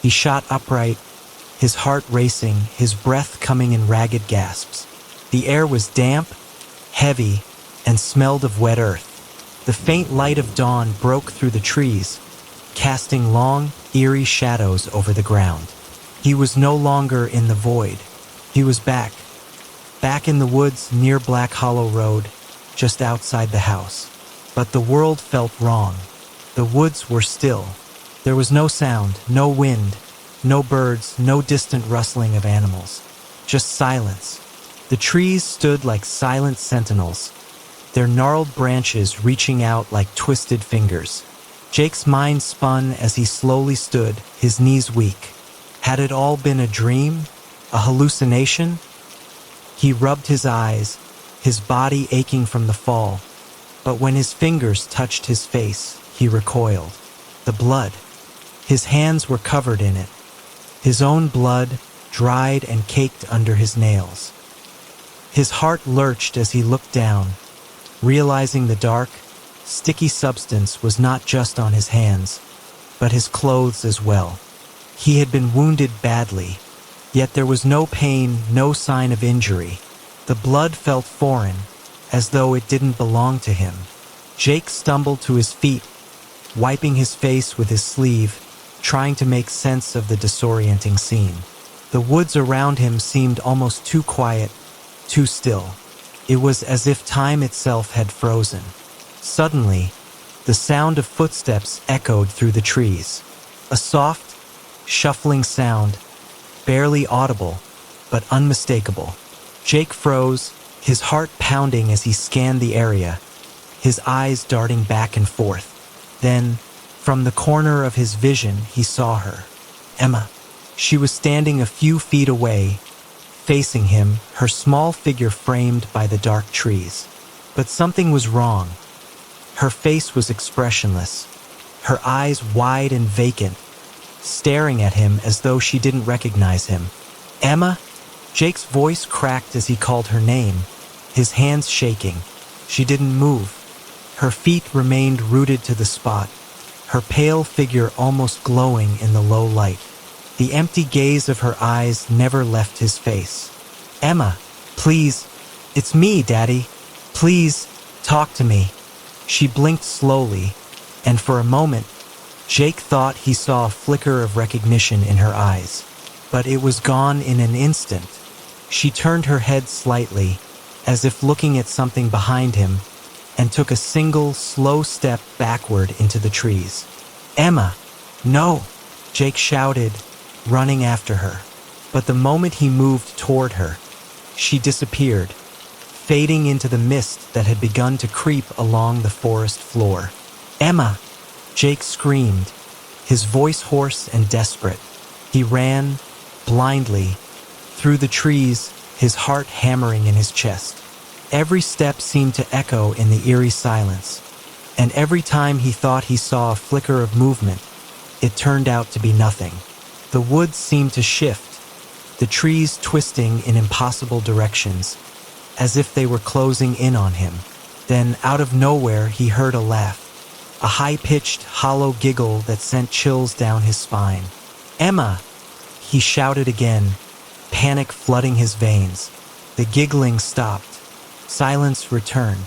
He shot upright, his heart racing, his breath coming in ragged gasps. The air was damp, heavy, and smelled of wet earth. The faint light of dawn broke through the trees, casting long, eerie shadows over the ground. He was no longer in the void. He was back in the woods near Black Hollow Road, just outside the house. But the world felt wrong. The woods were still. There was no sound, no wind, no birds, no distant rustling of animals. Just silence. The trees stood like silent sentinels, their gnarled branches reaching out like twisted fingers. Jake's mind spun as he slowly stood, his knees weak. Had it all been a dream? A hallucination? He rubbed his eyes, his body aching from the fall. But when his fingers touched his face, he recoiled. The blood. His hands were covered in it. His own blood, dried and caked under his nails. His heart lurched as he looked down, realizing the dark, sticky substance was not just on his hands, but his clothes as well. He had been wounded badly, yet there was no pain, no sign of injury. The blood felt foreign, as though it didn't belong to him. Jake stumbled to his feet, wiping his face with his sleeve, trying to make sense of the disorienting scene. The woods around him seemed almost too quiet, too still. It was as if time itself had frozen. Suddenly, the sound of footsteps echoed through the trees. A soft, shuffling sound, barely audible, but unmistakable. Jake froze, his heart pounding as he scanned the area, his eyes darting back and forth. Then, from the corner of his vision, he saw her. Emma. She was standing a few feet away, facing him, her small figure framed by the dark trees. But something was wrong. Her face was expressionless, her eyes wide and vacant, staring at him as though she didn't recognize him. Emma? Jake's voice cracked as he called her name, his hands shaking. She didn't move. Her feet remained rooted to the spot, her pale figure almost glowing in the low light. The empty gaze of her eyes never left his face. Emma, please, it's me, Daddy. Please, talk to me. She blinked slowly, and for a moment, Jake thought he saw a flicker of recognition in her eyes. But it was gone in an instant. She turned her head slightly, as if looking at something behind him, and took a single, slow step backward into the trees. Emma! No! Jake shouted, running after her. But the moment he moved toward her, she disappeared, fading into the mist that had begun to creep along the forest floor. Emma! Jake screamed, his voice hoarse and desperate. He ran, blindly, through the trees, his heart hammering in his chest. Every step seemed to echo in the eerie silence, and every time he thought he saw a flicker of movement, it turned out to be nothing. The woods seemed to shift, the trees twisting in impossible directions, as if they were closing in on him. Then, out of nowhere, he heard a laugh, a high-pitched, hollow giggle that sent chills down his spine. Emma! He shouted again, panic flooding his veins. The giggling stopped. Silence returned.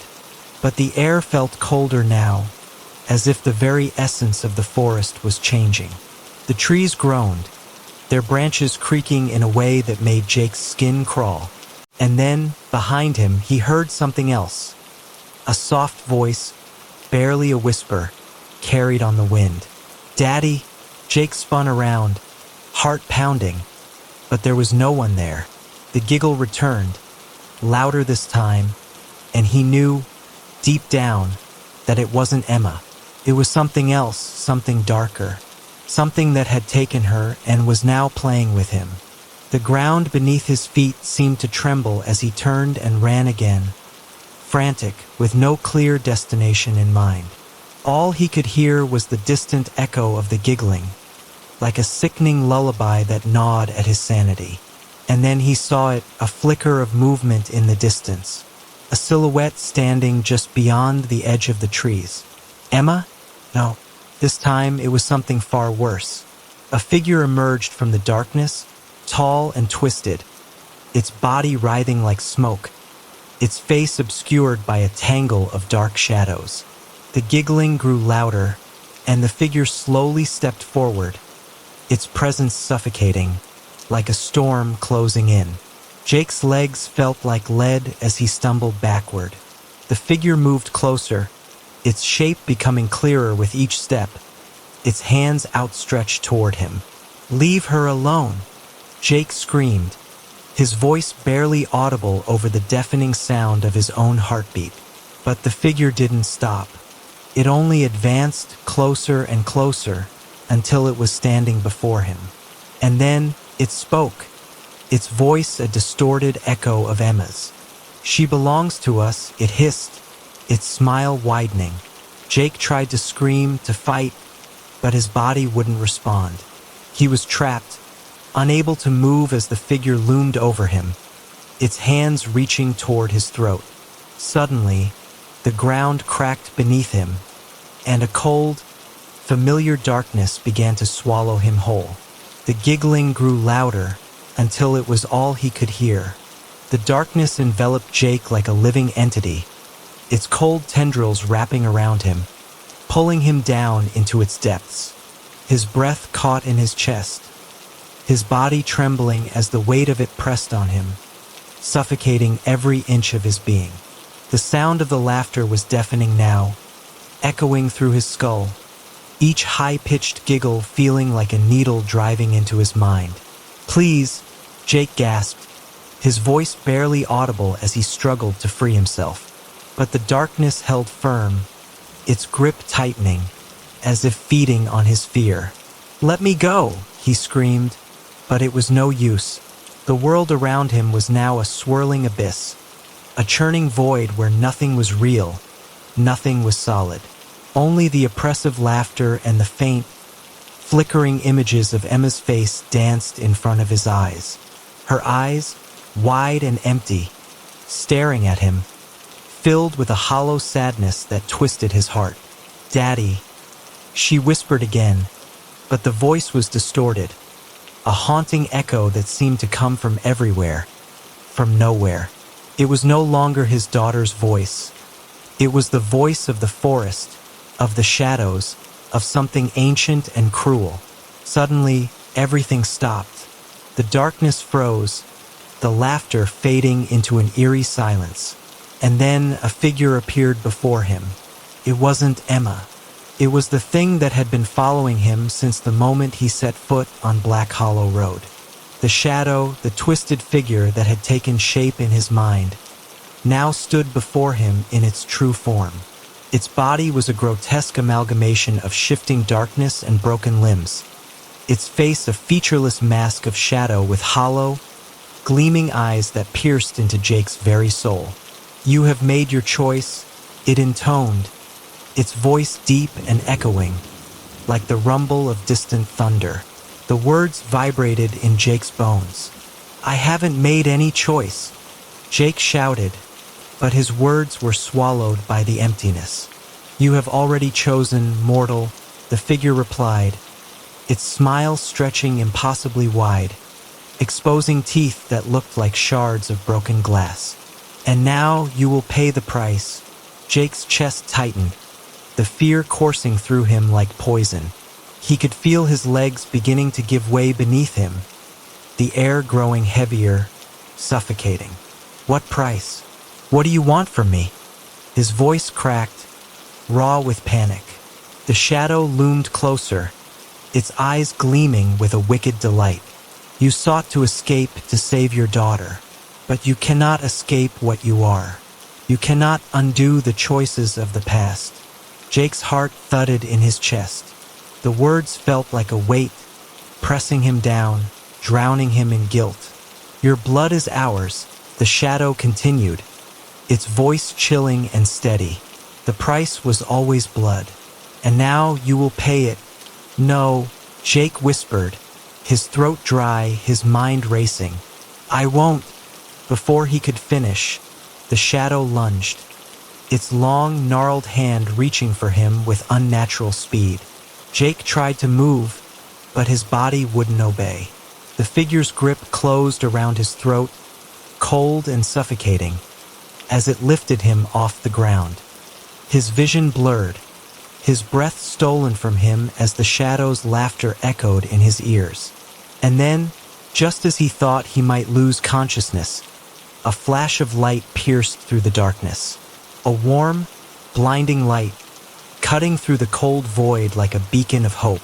But the air felt colder now, as if the very essence of the forest was changing. The trees groaned, their branches creaking in a way that made Jake's skin crawl. And then, behind him, he heard something else. A soft voice, barely a whisper, carried on the wind. Daddy! Jake spun around, heart pounding, but there was no one there. The giggle returned, louder this time, and he knew, deep down, that it wasn't Emma. It was something else, something darker. Something that had taken her and was now playing with him. The ground beneath his feet seemed to tremble as he turned and ran again, frantic, with no clear destination in mind. All he could hear was the distant echo of the giggling, like a sickening lullaby that gnawed at his sanity. And then he saw it, a flicker of movement in the distance, a silhouette standing just beyond the edge of the trees. Emma? No, this time it was something far worse. A figure emerged from the darkness, tall and twisted, its body writhing like smoke, its face obscured by a tangle of dark shadows. The giggling grew louder, and the figure slowly stepped forward, its presence suffocating, like a storm closing in. Jake's legs felt like lead as he stumbled backward. The figure moved closer, its shape becoming clearer with each step, its hands outstretched toward him. "Leave her alone," Jake screamed, his voice barely audible over the deafening sound of his own heartbeat. But the figure didn't stop. It only advanced closer and closer until it was standing before him. And then it spoke, its voice a distorted echo of Emma's. "She belongs to us," it hissed, its smile widening. Jake tried to scream, to fight, but his body wouldn't respond. He was trapped, unable to move as the figure loomed over him, its hands reaching toward his throat. Suddenly, the ground cracked beneath him, and a cold, familiar darkness began to swallow him whole. The giggling grew louder until it was all he could hear. The darkness enveloped Jake like a living entity, its cold tendrils wrapping around him, pulling him down into its depths. His breath caught in his chest, his body trembling as the weight of it pressed on him, suffocating every inch of his being. The sound of the laughter was deafening now, echoing through his skull, each high-pitched giggle feeling like a needle driving into his mind. "Please," Jake gasped, his voice barely audible as he struggled to free himself. But the darkness held firm, its grip tightening, as if feeding on his fear. "Let me go," he screamed, but it was no use. The world around him was now a swirling abyss, a churning void where nothing was real, nothing was solid. Only the oppressive laughter and the faint, flickering images of Emma's face danced in front of his eyes. Her eyes, wide and empty, staring at him, filled with a hollow sadness that twisted his heart. "Daddy," she whispered again, but the voice was distorted, a haunting echo that seemed to come from everywhere, from nowhere. It was no longer his daughter's voice. It was the voice of the forest, of the shadows, of something ancient and cruel. Suddenly, everything stopped. The darkness froze, the laughter fading into an eerie silence. And then a figure appeared before him. It wasn't Emma. It was the thing that had been following him since the moment he set foot on Black Hollow Road. The shadow, the twisted figure that had taken shape in his mind, now stood before him in its true form. Its body was a grotesque amalgamation of shifting darkness and broken limbs, its face a featureless mask of shadow with hollow, gleaming eyes that pierced into Jake's very soul. "You have made your choice," it intoned, its voice deep and echoing, like the rumble of distant thunder. The words vibrated in Jake's bones. "I haven't made any choice," Jake shouted, but his words were swallowed by the emptiness. "You have already chosen, mortal," the figure replied, its smile stretching impossibly wide, exposing teeth that looked like shards of broken glass. "And now you will pay the price." Jake's chest tightened, the fear coursing through him like poison. He could feel his legs beginning to give way beneath him, the air growing heavier, suffocating. "What price? What do you want from me?" His voice cracked, raw with panic. The shadow loomed closer, its eyes gleaming with a wicked delight. "You sought to escape to save your daughter, but you cannot escape what you are. You cannot undo the choices of the past. Jake's heart thudded in his chest. The words felt like a weight, pressing him down, drowning him in guilt. "Your blood is ours," the shadow continued, its voice chilling and steady. "The price was always blood, and now you will pay it." "No," Jake whispered, his throat dry, his mind racing. "I won't." Before he could finish, the shadow lunged, its long, gnarled hand reaching for him with unnatural speed. Jake tried to move, but his body wouldn't obey. The figure's grip closed around his throat, cold and suffocating, as it lifted him off the ground. His vision blurred, his breath stolen from him as the shadow's laughter echoed in his ears. And then, just as he thought he might lose consciousness, a flash of light pierced through the darkness. A warm, blinding light, cutting through the cold void like a beacon of hope.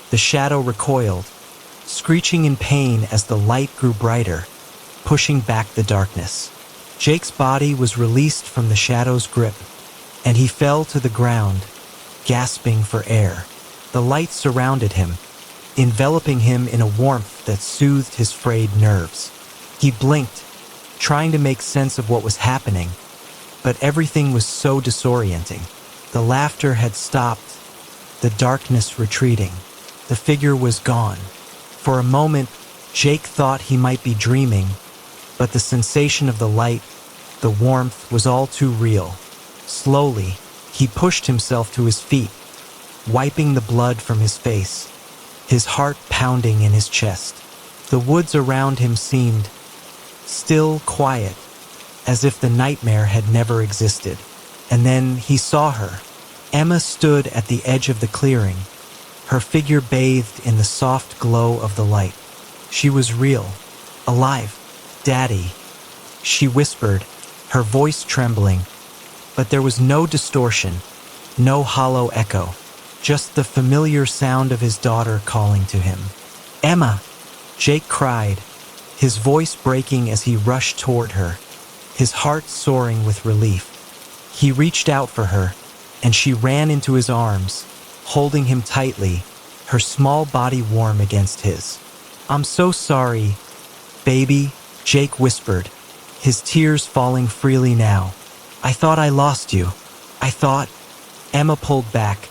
The shadow recoiled, screeching in pain as the light grew brighter, pushing back the darkness. Jake's body was released from the shadow's grip, and he fell to the ground, gasping for air. The light surrounded him, enveloping him in a warmth that soothed his frayed nerves. He blinked, trying to make sense of what was happening, but everything was so disorienting. The laughter had stopped, the darkness retreating. The figure was gone. For a moment, Jake thought he might be dreaming, but the sensation of the light, the warmth, was all too real. Slowly, he pushed himself to his feet, wiping the blood from his face, his heart pounding in his chest. The woods around him seemed still, quiet, as if the nightmare had never existed. And then he saw her. Emma stood at the edge of the clearing, her figure bathed in the soft glow of the light. She was real, alive. "Daddy," she whispered, her voice trembling, but there was no distortion, no hollow echo, just the familiar sound of his daughter calling to him. "Emma!" Jake cried, his voice breaking as he rushed toward her, his heart soaring with relief. He reached out for her, and she ran into his arms, holding him tightly, her small body warm against his. "I'm so sorry, baby," Jake whispered, his tears falling freely now. "I thought I lost you. I thought—" Emma pulled back,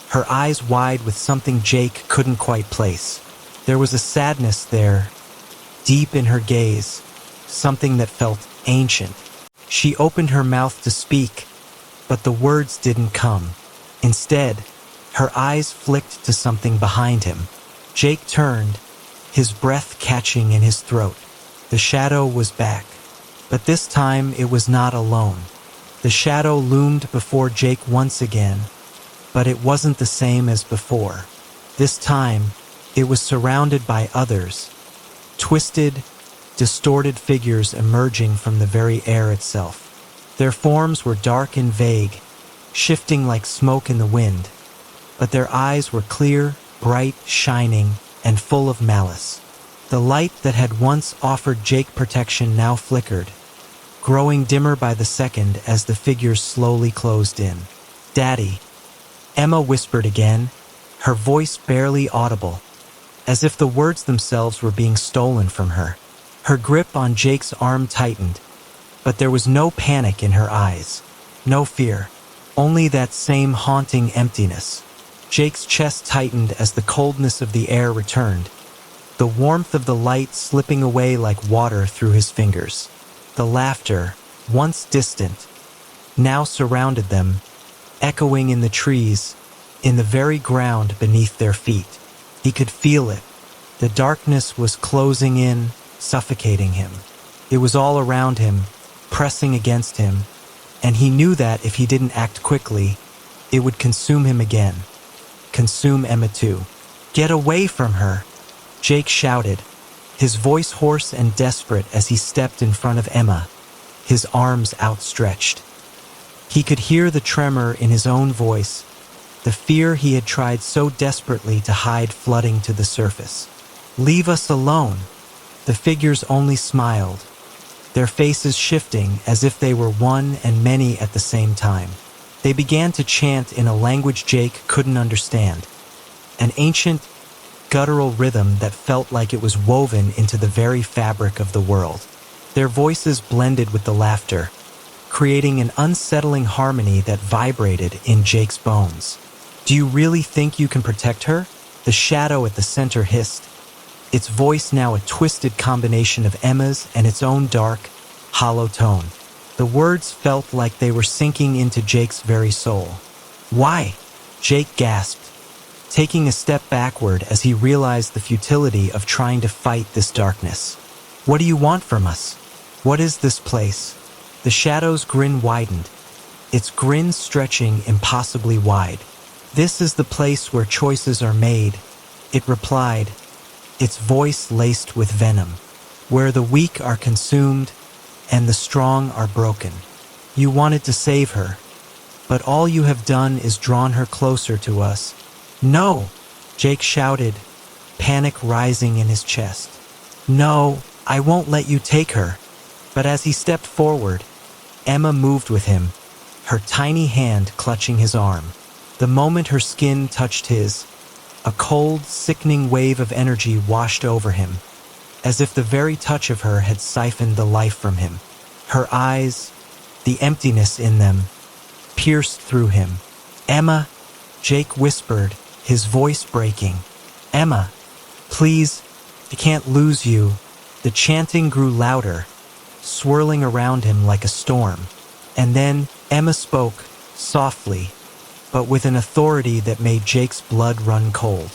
her eyes wide with something Jake couldn't quite place. There was a sadness there, deep in her gaze, something that felt ancient. She opened her mouth to speak, but the words didn't come. Instead, her eyes flicked to something behind him. Jake turned, his breath catching in his throat. The shadow was back, but this time it was not alone. The shadow loomed before Jake once again, but it wasn't the same as before. This time, it was surrounded by others, twisted, distorted figures emerging from the very air itself. Their forms were dark and vague, shifting like smoke in the wind, but their eyes were clear, bright, shining, and full of malice. The light that had once offered Jake protection now flickered, growing dimmer by the second as the figures slowly closed in. "Daddy," Emma whispered again, her voice barely audible, as if the words themselves were being stolen from her. Her grip on Jake's arm tightened, but there was no panic in her eyes, no fear, only that same haunting emptiness. Jake's chest tightened as the coldness of the air returned, the warmth of the light slipping away like water through his fingers. The laughter, once distant, now surrounded them, echoing in the trees, in the very ground beneath their feet. He could feel it. The darkness was closing in, suffocating him. It was all around him, pressing against him, and he knew that if he didn't act quickly, it would consume him again. Consume Emma too. "Get away from her!" Jake shouted, his voice hoarse and desperate as he stepped in front of Emma, his arms outstretched. He could hear the tremor in his own voice, the fear he had tried so desperately to hide flooding to the surface. "Leave us alone!" The figures only smiled, their faces shifting as if they were one and many at the same time. They began to chant in a language Jake couldn't understand, an ancient, guttural rhythm that felt like it was woven into the very fabric of the world. Their voices blended with the laughter, creating an unsettling harmony that vibrated in Jake's bones. "Do you really think you can protect her?" The shadow at the center hissed, its voice now a twisted combination of Emma's and its own dark, hollow tone. The words felt like they were sinking into Jake's very soul. "Why?" Jake gasped, taking a step backward as he realized the futility of trying to fight this darkness. "What do you want from us? What is this place?" The shadow's grin widened, its grin stretching impossibly wide. "This is the place where choices are made," it replied, its voice laced with venom. "Where the weak are consumed and the strong are broken. You wanted to save her, but all you have done is drawn her closer to us." "No!" Jake shouted, panic rising in his chest. "No, I won't let you take her." But as he stepped forward, Emma moved with him, her tiny hand clutching his arm. The moment her skin touched his, a cold, sickening wave of energy washed over him, as if the very touch of her had siphoned the life from him. Her eyes, the emptiness in them, pierced through him. "Emma," Jake whispered, his voice breaking. "Emma, please, I can't lose you." The chanting grew louder, swirling around him like a storm. And then Emma spoke, softly, but with an authority that made Jake's blood run cold.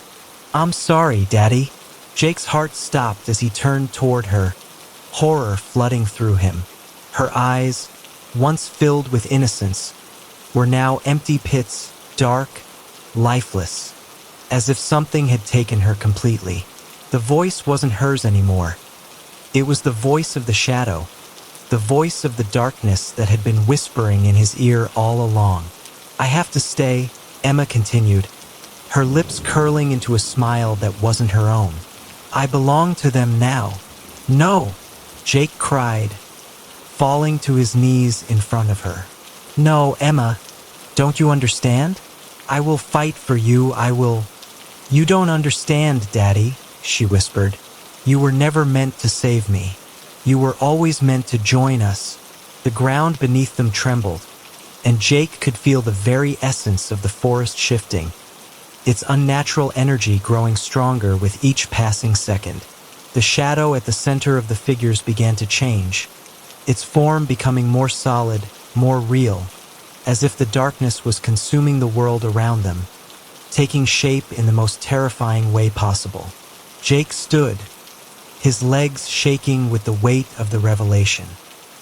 "I'm sorry, Daddy." Jake's heart stopped as he turned toward her, horror flooding through him. Her eyes, once filled with innocence, were now empty pits, dark, lifeless, as if something had taken her completely. The voice wasn't hers anymore. It was the voice of the shadow, the voice of the darkness that had been whispering in his ear all along. "I have to stay," Emma continued, her lips curling into a smile that wasn't her own. "I belong to them now." "No!" Jake cried, falling to his knees in front of her. "No, Emma, don't you understand? I will fight for you, I will—" "You don't understand, Daddy," she whispered. "You were never meant to save me. You were always meant to join us." The ground beneath them trembled, and Jake could feel the very essence of the forest shifting, its unnatural energy growing stronger with each passing second. The shadow at the center of the figures began to change, its form becoming more solid, more real, as if the darkness was consuming the world around them, taking shape in the most terrifying way possible. Jake stood, his legs shaking with the weight of the revelation.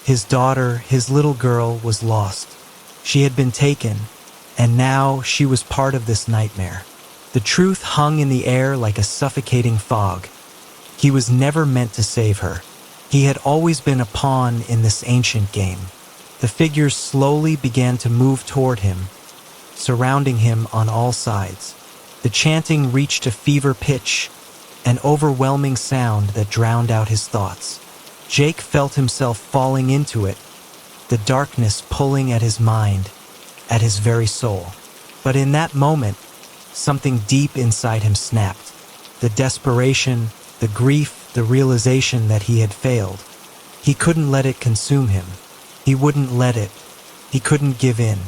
His daughter, his little girl, was lost. She had been taken, and now she was part of this nightmare. The truth hung in the air like a suffocating fog. He was never meant to save her. He had always been a pawn in this ancient game. The figures slowly began to move toward him, surrounding him on all sides. The chanting reached a fever pitch, an overwhelming sound that drowned out his thoughts. Jake felt himself falling into it, the darkness pulling at his mind, at his very soul. But in that moment, something deep inside him snapped. The desperation, the grief, the realization that he had failed. He couldn't let it consume him. He wouldn't let it. He couldn't give in.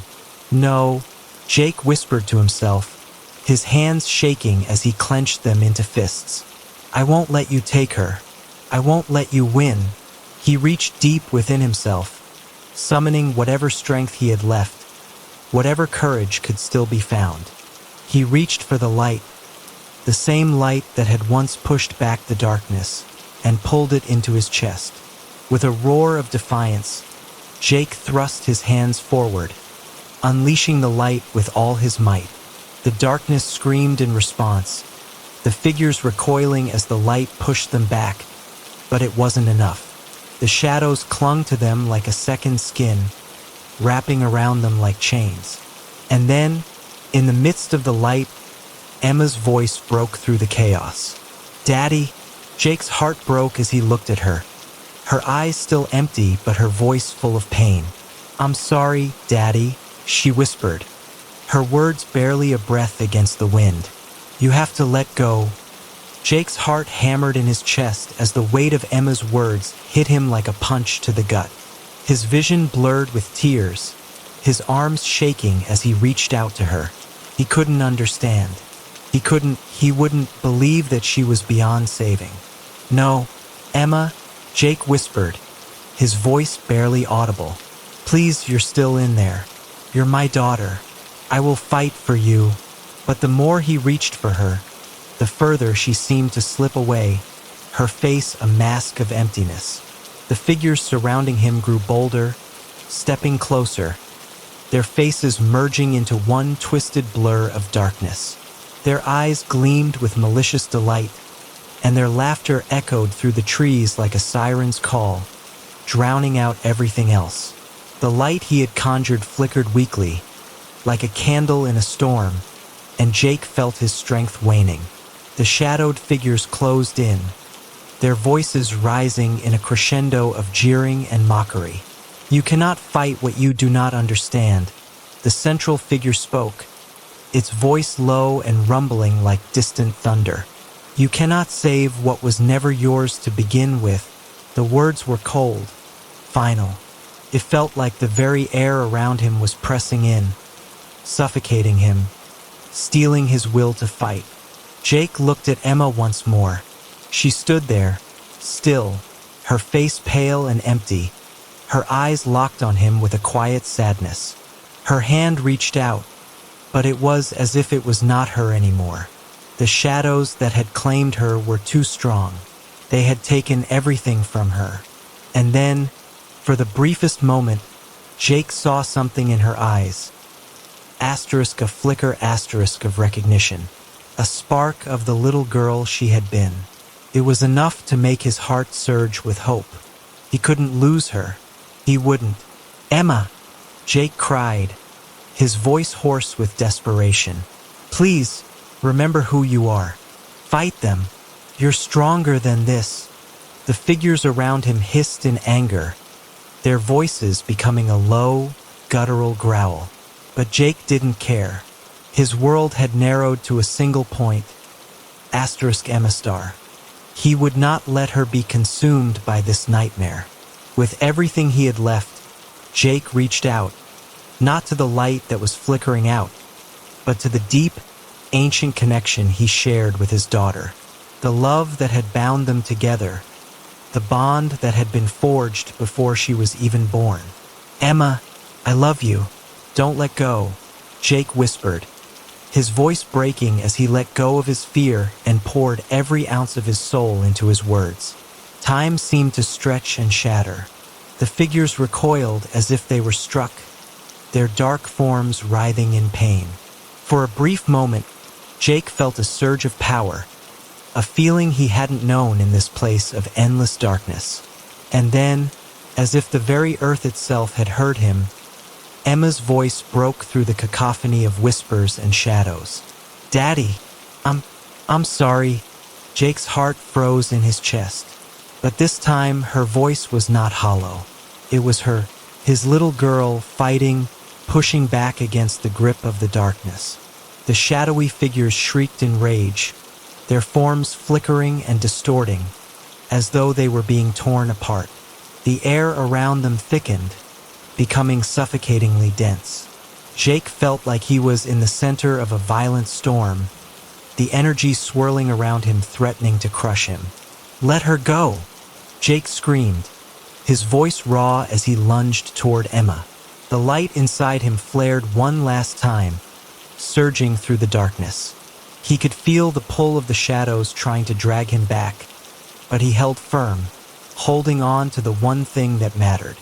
"No," Jake whispered to himself, his hands shaking as he clenched them into fists. "I won't let you take her. I won't let you win." He reached deep within himself, summoning whatever strength he had left, whatever courage could still be found. He reached for the light, the same light that had once pushed back the darkness, and pulled it into his chest. With a roar of defiance, Jake thrust his hands forward, unleashing the light with all his might. The darkness screamed in response, the figures recoiling as the light pushed them back, but it wasn't enough. The shadows clung to them like a second skin, wrapping around them like chains. And then, in the midst of the light, Emma's voice broke through the chaos. "Daddy!" Jake's heart broke as he looked at her, her eyes still empty but her voice full of pain. "I'm sorry, Daddy." she whispered, her words barely a breath against the wind. You have to let go. Jake's heart hammered in his chest as the weight of Emma's words hit him like a punch to the gut. His vision blurred with tears, his arms shaking as he reached out to her. He couldn't understand. He wouldn't believe that she was beyond saving. No, Emma, Jake whispered, his voice barely audible. Please, you're still in there. You're my daughter. I will fight for you. But the more he reached for her, the further she seemed to slip away, her face a mask of emptiness. The figures surrounding him grew bolder, stepping closer, their faces merging into one twisted blur of darkness. Their eyes gleamed with malicious delight, and their laughter echoed through the trees like a siren's call, drowning out everything else. The light he had conjured flickered weakly, like a candle in a storm, and Jake felt his strength waning. The shadowed figures closed in, their voices rising in a crescendo of jeering and mockery. You cannot fight what you do not understand, the central figure spoke, its voice low and rumbling like distant thunder. You cannot save what was never yours to begin with. The words were cold, final. It felt like the very air around him was pressing in, suffocating him, stealing his will to fight. Jake looked at Emma once more. She stood there, still, her face pale and empty, her eyes locked on him with a quiet sadness. Her hand reached out, but it was as if it was not her anymore. The shadows that had claimed her were too strong. They had taken everything from her. And then, for the briefest moment, Jake saw something in her eyes. Asterisk a flicker asterisk of recognition. A spark of the little girl she had been. It was enough to make his heart surge with hope. He couldn't lose her. He wouldn't. Emma! Jake cried, his voice hoarse with desperation. Please, remember who you are. Fight them. You're stronger than this. The figures around him hissed in anger, their voices becoming a low, guttural growl. But Jake didn't care. His world had narrowed to a single point. Asterisk Emma star. He would not let her be consumed by this nightmare. With everything he had left, Jake reached out, not to the light that was flickering out, but to the deep, ancient connection he shared with his daughter. The love that had bound them together, the bond that had been forged before she was even born. Emma, I love you. Don't let go, Jake whispered, his voice breaking as he let go of his fear and poured every ounce of his soul into his words. Time seemed to stretch and shatter. The figures recoiled as if they were struck, their dark forms writhing in pain. For a brief moment, Jake felt a surge of power, a feeling he hadn't known in this place of endless darkness. And then, as if the very earth itself had heard him, Emma's voice broke through the cacophony of whispers and shadows. Daddy, I'm sorry. Jake's heart froze in his chest. But this time, her voice was not hollow. It was her, his little girl, fighting, pushing back against the grip of the darkness. The shadowy figures shrieked in rage, their forms flickering and distorting, as though they were being torn apart. The air around them thickened, becoming suffocatingly dense. Jake felt like he was in the center of a violent storm, the energy swirling around him threatening to crush him. Let her go! Jake screamed, his voice raw as he lunged toward Emma. The light inside him flared one last time, surging through the darkness. He could feel the pull of the shadows trying to drag him back, but he held firm, holding on to the one thing that mattered.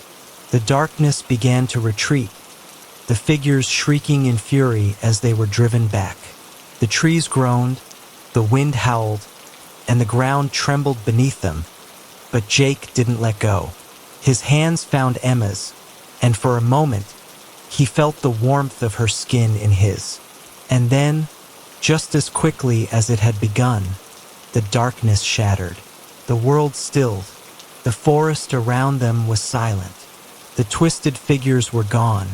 The darkness began to retreat, the figures shrieking in fury as they were driven back. The trees groaned, the wind howled, and the ground trembled beneath them, but Jake didn't let go. His hands found Emma's, and for a moment, he felt the warmth of her skin in his. And then, just as quickly as it had begun, the darkness shattered. The world stilled. The forest around them was silent. The twisted figures were gone,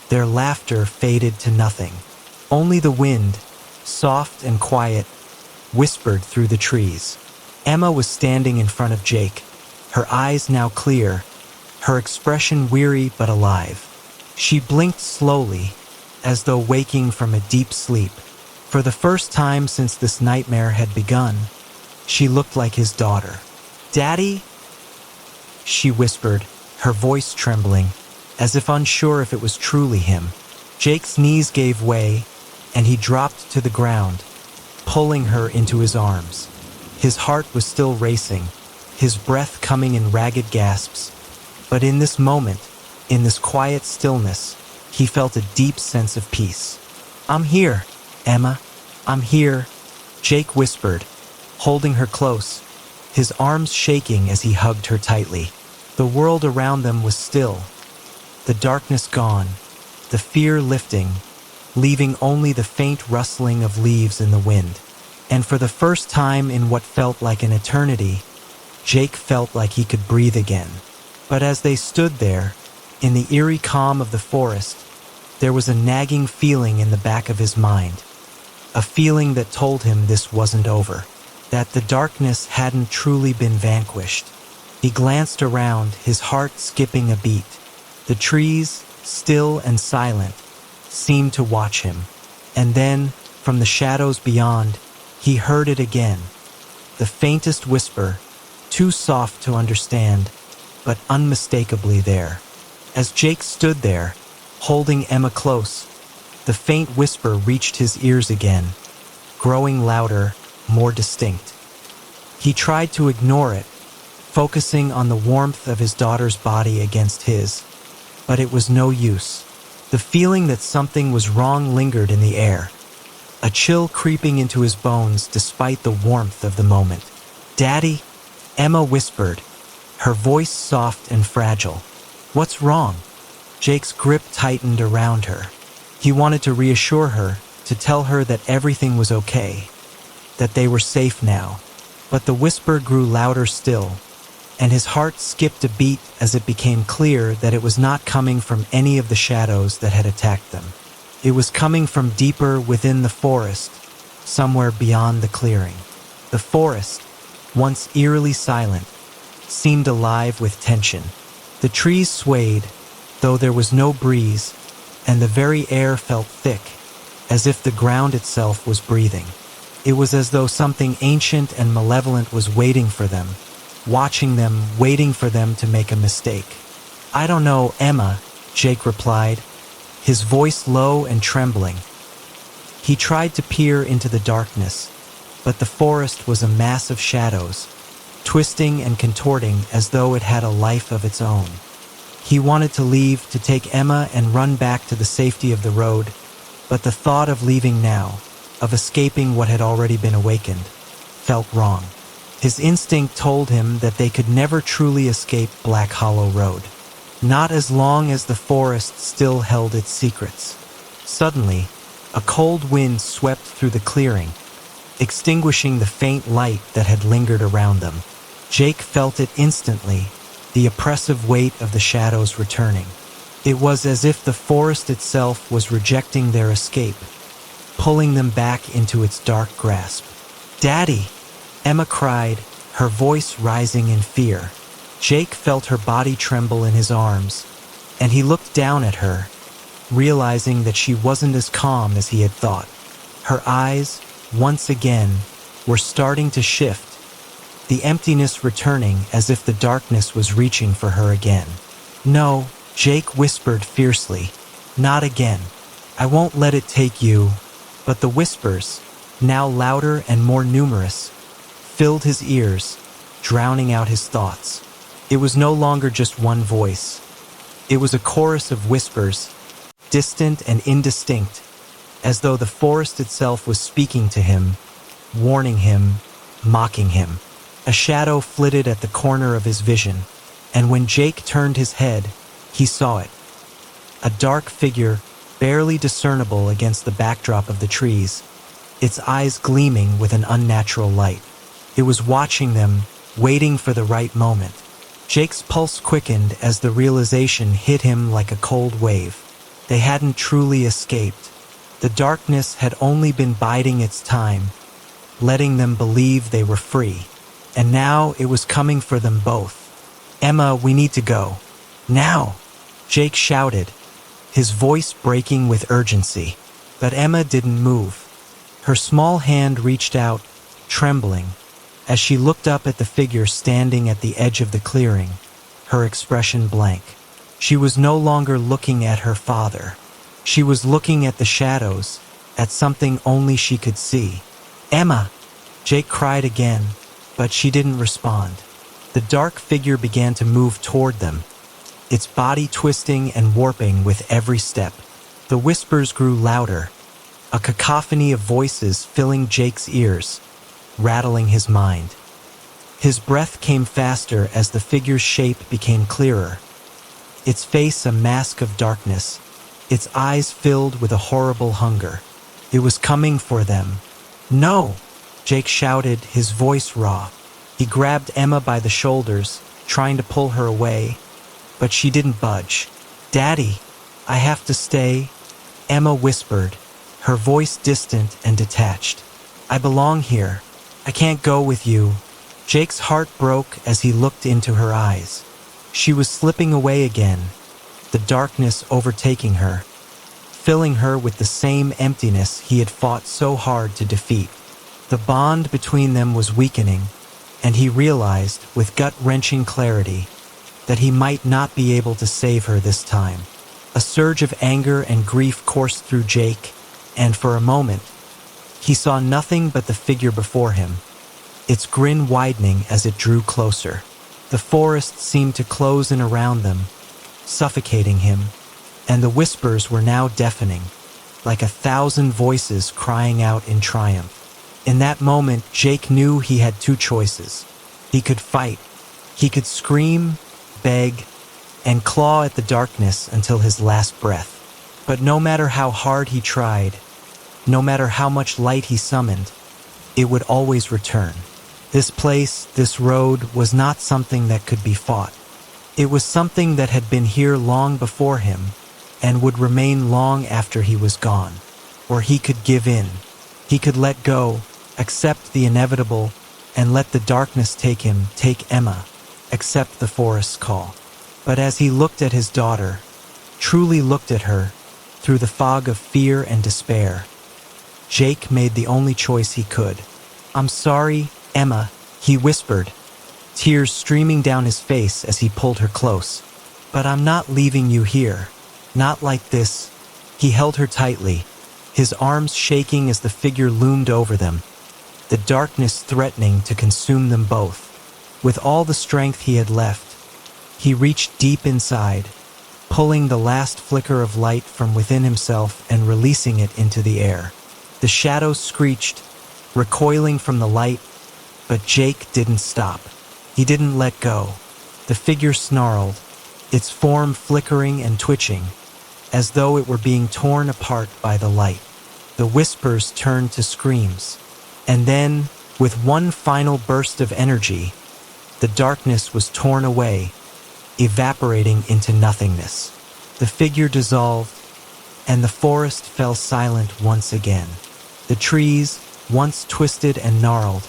Their laughter faded to nothing. Only the wind, soft and quiet, whispered through the trees. Emma was standing in front of Jake, her eyes now clear, her expression weary but alive. She blinked slowly, as though waking from a deep sleep. For the first time since this nightmare had begun, she looked like his daughter. "Daddy?" she whispered, her voice trembling, as if unsure if it was truly him. Jake's knees gave way, and he dropped to the ground, pulling her into his arms. His heart was still racing, his breath coming in ragged gasps. But in this moment, in this quiet stillness, he felt a deep sense of peace. "I'm here, Emma. I'm here," Jake whispered, holding her close, his arms shaking as he hugged her tightly. The world around them was still, the darkness gone, the fear lifting, leaving only the faint rustling of leaves in the wind. And for the first time in what felt like an eternity, Jake felt like he could breathe again. But as they stood there, in the eerie calm of the forest, there was a nagging feeling in the back of his mind. A feeling that told him this wasn't over, that the darkness hadn't truly been vanquished. He glanced around, his heart skipping a beat. The trees, still and silent, seemed to watch him. And then, from the shadows beyond, he heard it again. The faintest whisper, too soft to understand, but unmistakably there. As Jake stood there, holding Emma close, the faint whisper reached his ears again, growing louder, more distinct. He tried to ignore it, focusing on the warmth of his daughter's body against his, but it was no use. The feeling that something was wrong lingered in the air, a chill creeping into his bones despite the warmth of the moment. "Daddy?" Emma whispered, her voice soft and fragile. "What's wrong?" Jake's grip tightened around her. He wanted to reassure her, to tell her that everything was okay, that they were safe now. But the whisper grew louder still, and his heart skipped a beat as it became clear that it was not coming from any of the shadows that had attacked them. It was coming from deeper within the forest, somewhere beyond the clearing. The forest, once eerily silent, seemed alive with tension. The trees swayed, though there was no breeze, and the very air felt thick, as if the ground itself was breathing. It was as though something ancient and malevolent was waiting for them, watching them, waiting for them to make a mistake. "I don't know, Emma," Jake replied, his voice low and trembling. He tried to peer into the darkness, but the forest was a mass of shadows, twisting and contorting as though it had a life of its own. He wanted to leave, to take Emma and run back to the safety of the road, but the thought of leaving now, of escaping what had already been awakened, felt wrong. His instinct told him that they could never truly escape Black Hollow Road, not as long as the forest still held its secrets. Suddenly, a cold wind swept through the clearing, extinguishing the faint light that had lingered around them. Jake felt it instantly, the oppressive weight of the shadows returning. It was as if the forest itself was rejecting their escape, pulling them back into its dark grasp. "Daddy!" Emma cried, her voice rising in fear. Jake felt her body tremble in his arms, and he looked down at her, realizing that she wasn't as calm as he had thought. Her eyes, once again, were starting to shift, the emptiness returning as if the darkness was reaching for her again. "No," Jake whispered fiercely. "Not again. I won't let it take you." But the whispers, now louder and more numerous, filled his ears, drowning out his thoughts. It was no longer just one voice. It was a chorus of whispers, distant and indistinct, as though the forest itself was speaking to him, warning him, mocking him. A shadow flitted at the corner of his vision, and when Jake turned his head, he saw it. A dark figure, barely discernible against the backdrop of the trees, its eyes gleaming with an unnatural light. It was watching them, waiting for the right moment. Jake's pulse quickened as the realization hit him like a cold wave. They hadn't truly escaped. The darkness had only been biding its time, letting them believe they were free. And now it was coming for them both. "Emma, we need to go. Now!" Jake shouted, his voice breaking with urgency. But Emma didn't move. Her small hand reached out, trembling, as she looked up at the figure standing at the edge of the clearing, her expression blank. She was no longer looking at her father. She was looking at the shadows, at something only she could see. "Emma!" Jake cried again, but she didn't respond. The dark figure began to move toward them, its body twisting and warping with every step. The whispers grew louder, a cacophony of voices filling Jake's ears, rattling his mind. His breath came faster as the figure's shape became clearer, its face a mask of darkness, its eyes filled with a horrible hunger. It was coming for them. "No!" Jake shouted, his voice raw. He grabbed Emma by the shoulders, trying to pull her away, but she didn't budge. "Daddy, I have to stay," Emma whispered, her voice distant and detached. "I belong here. I can't go with you." Jake's heart broke as he looked into her eyes. She was slipping away again, the darkness overtaking her, filling her with the same emptiness he had fought so hard to defeat. The bond between them was weakening, and he realized, with gut-wrenching clarity, that he might not be able to save her this time. A surge of anger and grief coursed through Jake, and for a moment, he saw nothing but the figure before him, its grin widening as it drew closer. The forest seemed to close in around them, suffocating him, and the whispers were now deafening, like 1,000 voices crying out in triumph. In that moment, Jake knew he had two choices. He could fight. He could scream, beg, and claw at the darkness until his last breath. But no matter how hard he tried, no matter how much light he summoned, it would always return. This place, this road, was not something that could be fought. It was something that had been here long before him, and would remain long after he was gone. Or he could give in. He could let go, accept the inevitable, and let the darkness take him, take Emma, accept the forest's call. But as he looked at his daughter, truly looked at her, through the fog of fear and despair, Jake made the only choice he could. "I'm sorry, Emma," he whispered, tears streaming down his face as he pulled her close. "But I'm not leaving you here. Not like this." He held her tightly, his arms shaking as the figure loomed over them, the darkness threatening to consume them both. With all the strength he had left, he reached deep inside, pulling the last flicker of light from within himself and releasing it into the air. The shadows screeched, recoiling from the light, but Jake didn't stop. He didn't let go. The figure snarled, its form flickering and twitching, as though it were being torn apart by the light. The whispers turned to screams. And then, with one final burst of energy, the darkness was torn away, evaporating into nothingness. The figure dissolved, and the forest fell silent once again. The trees, once twisted and gnarled,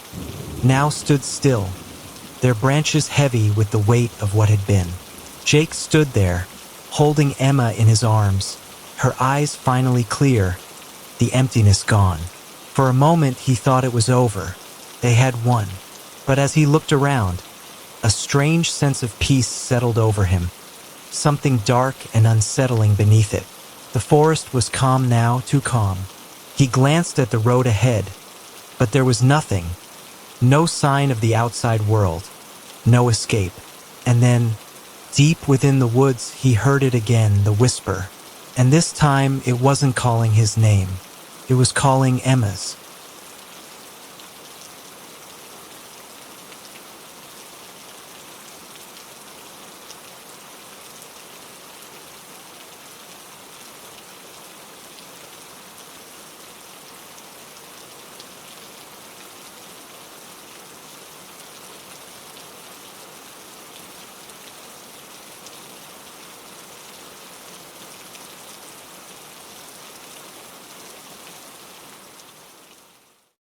now stood still, their branches heavy with the weight of what had been. Jake stood there, holding Emma in his arms, her eyes finally clear, the emptiness gone. For a moment he thought it was over. They had won. But as he looked around, a strange sense of peace settled over him, something dark and unsettling beneath it. The forest was calm now, too calm. He glanced at the road ahead, but there was nothing, no sign of the outside world, no escape. And then, deep within the woods, he heard it again, the whisper. And this time, it wasn't calling his name. It was calling Emma's.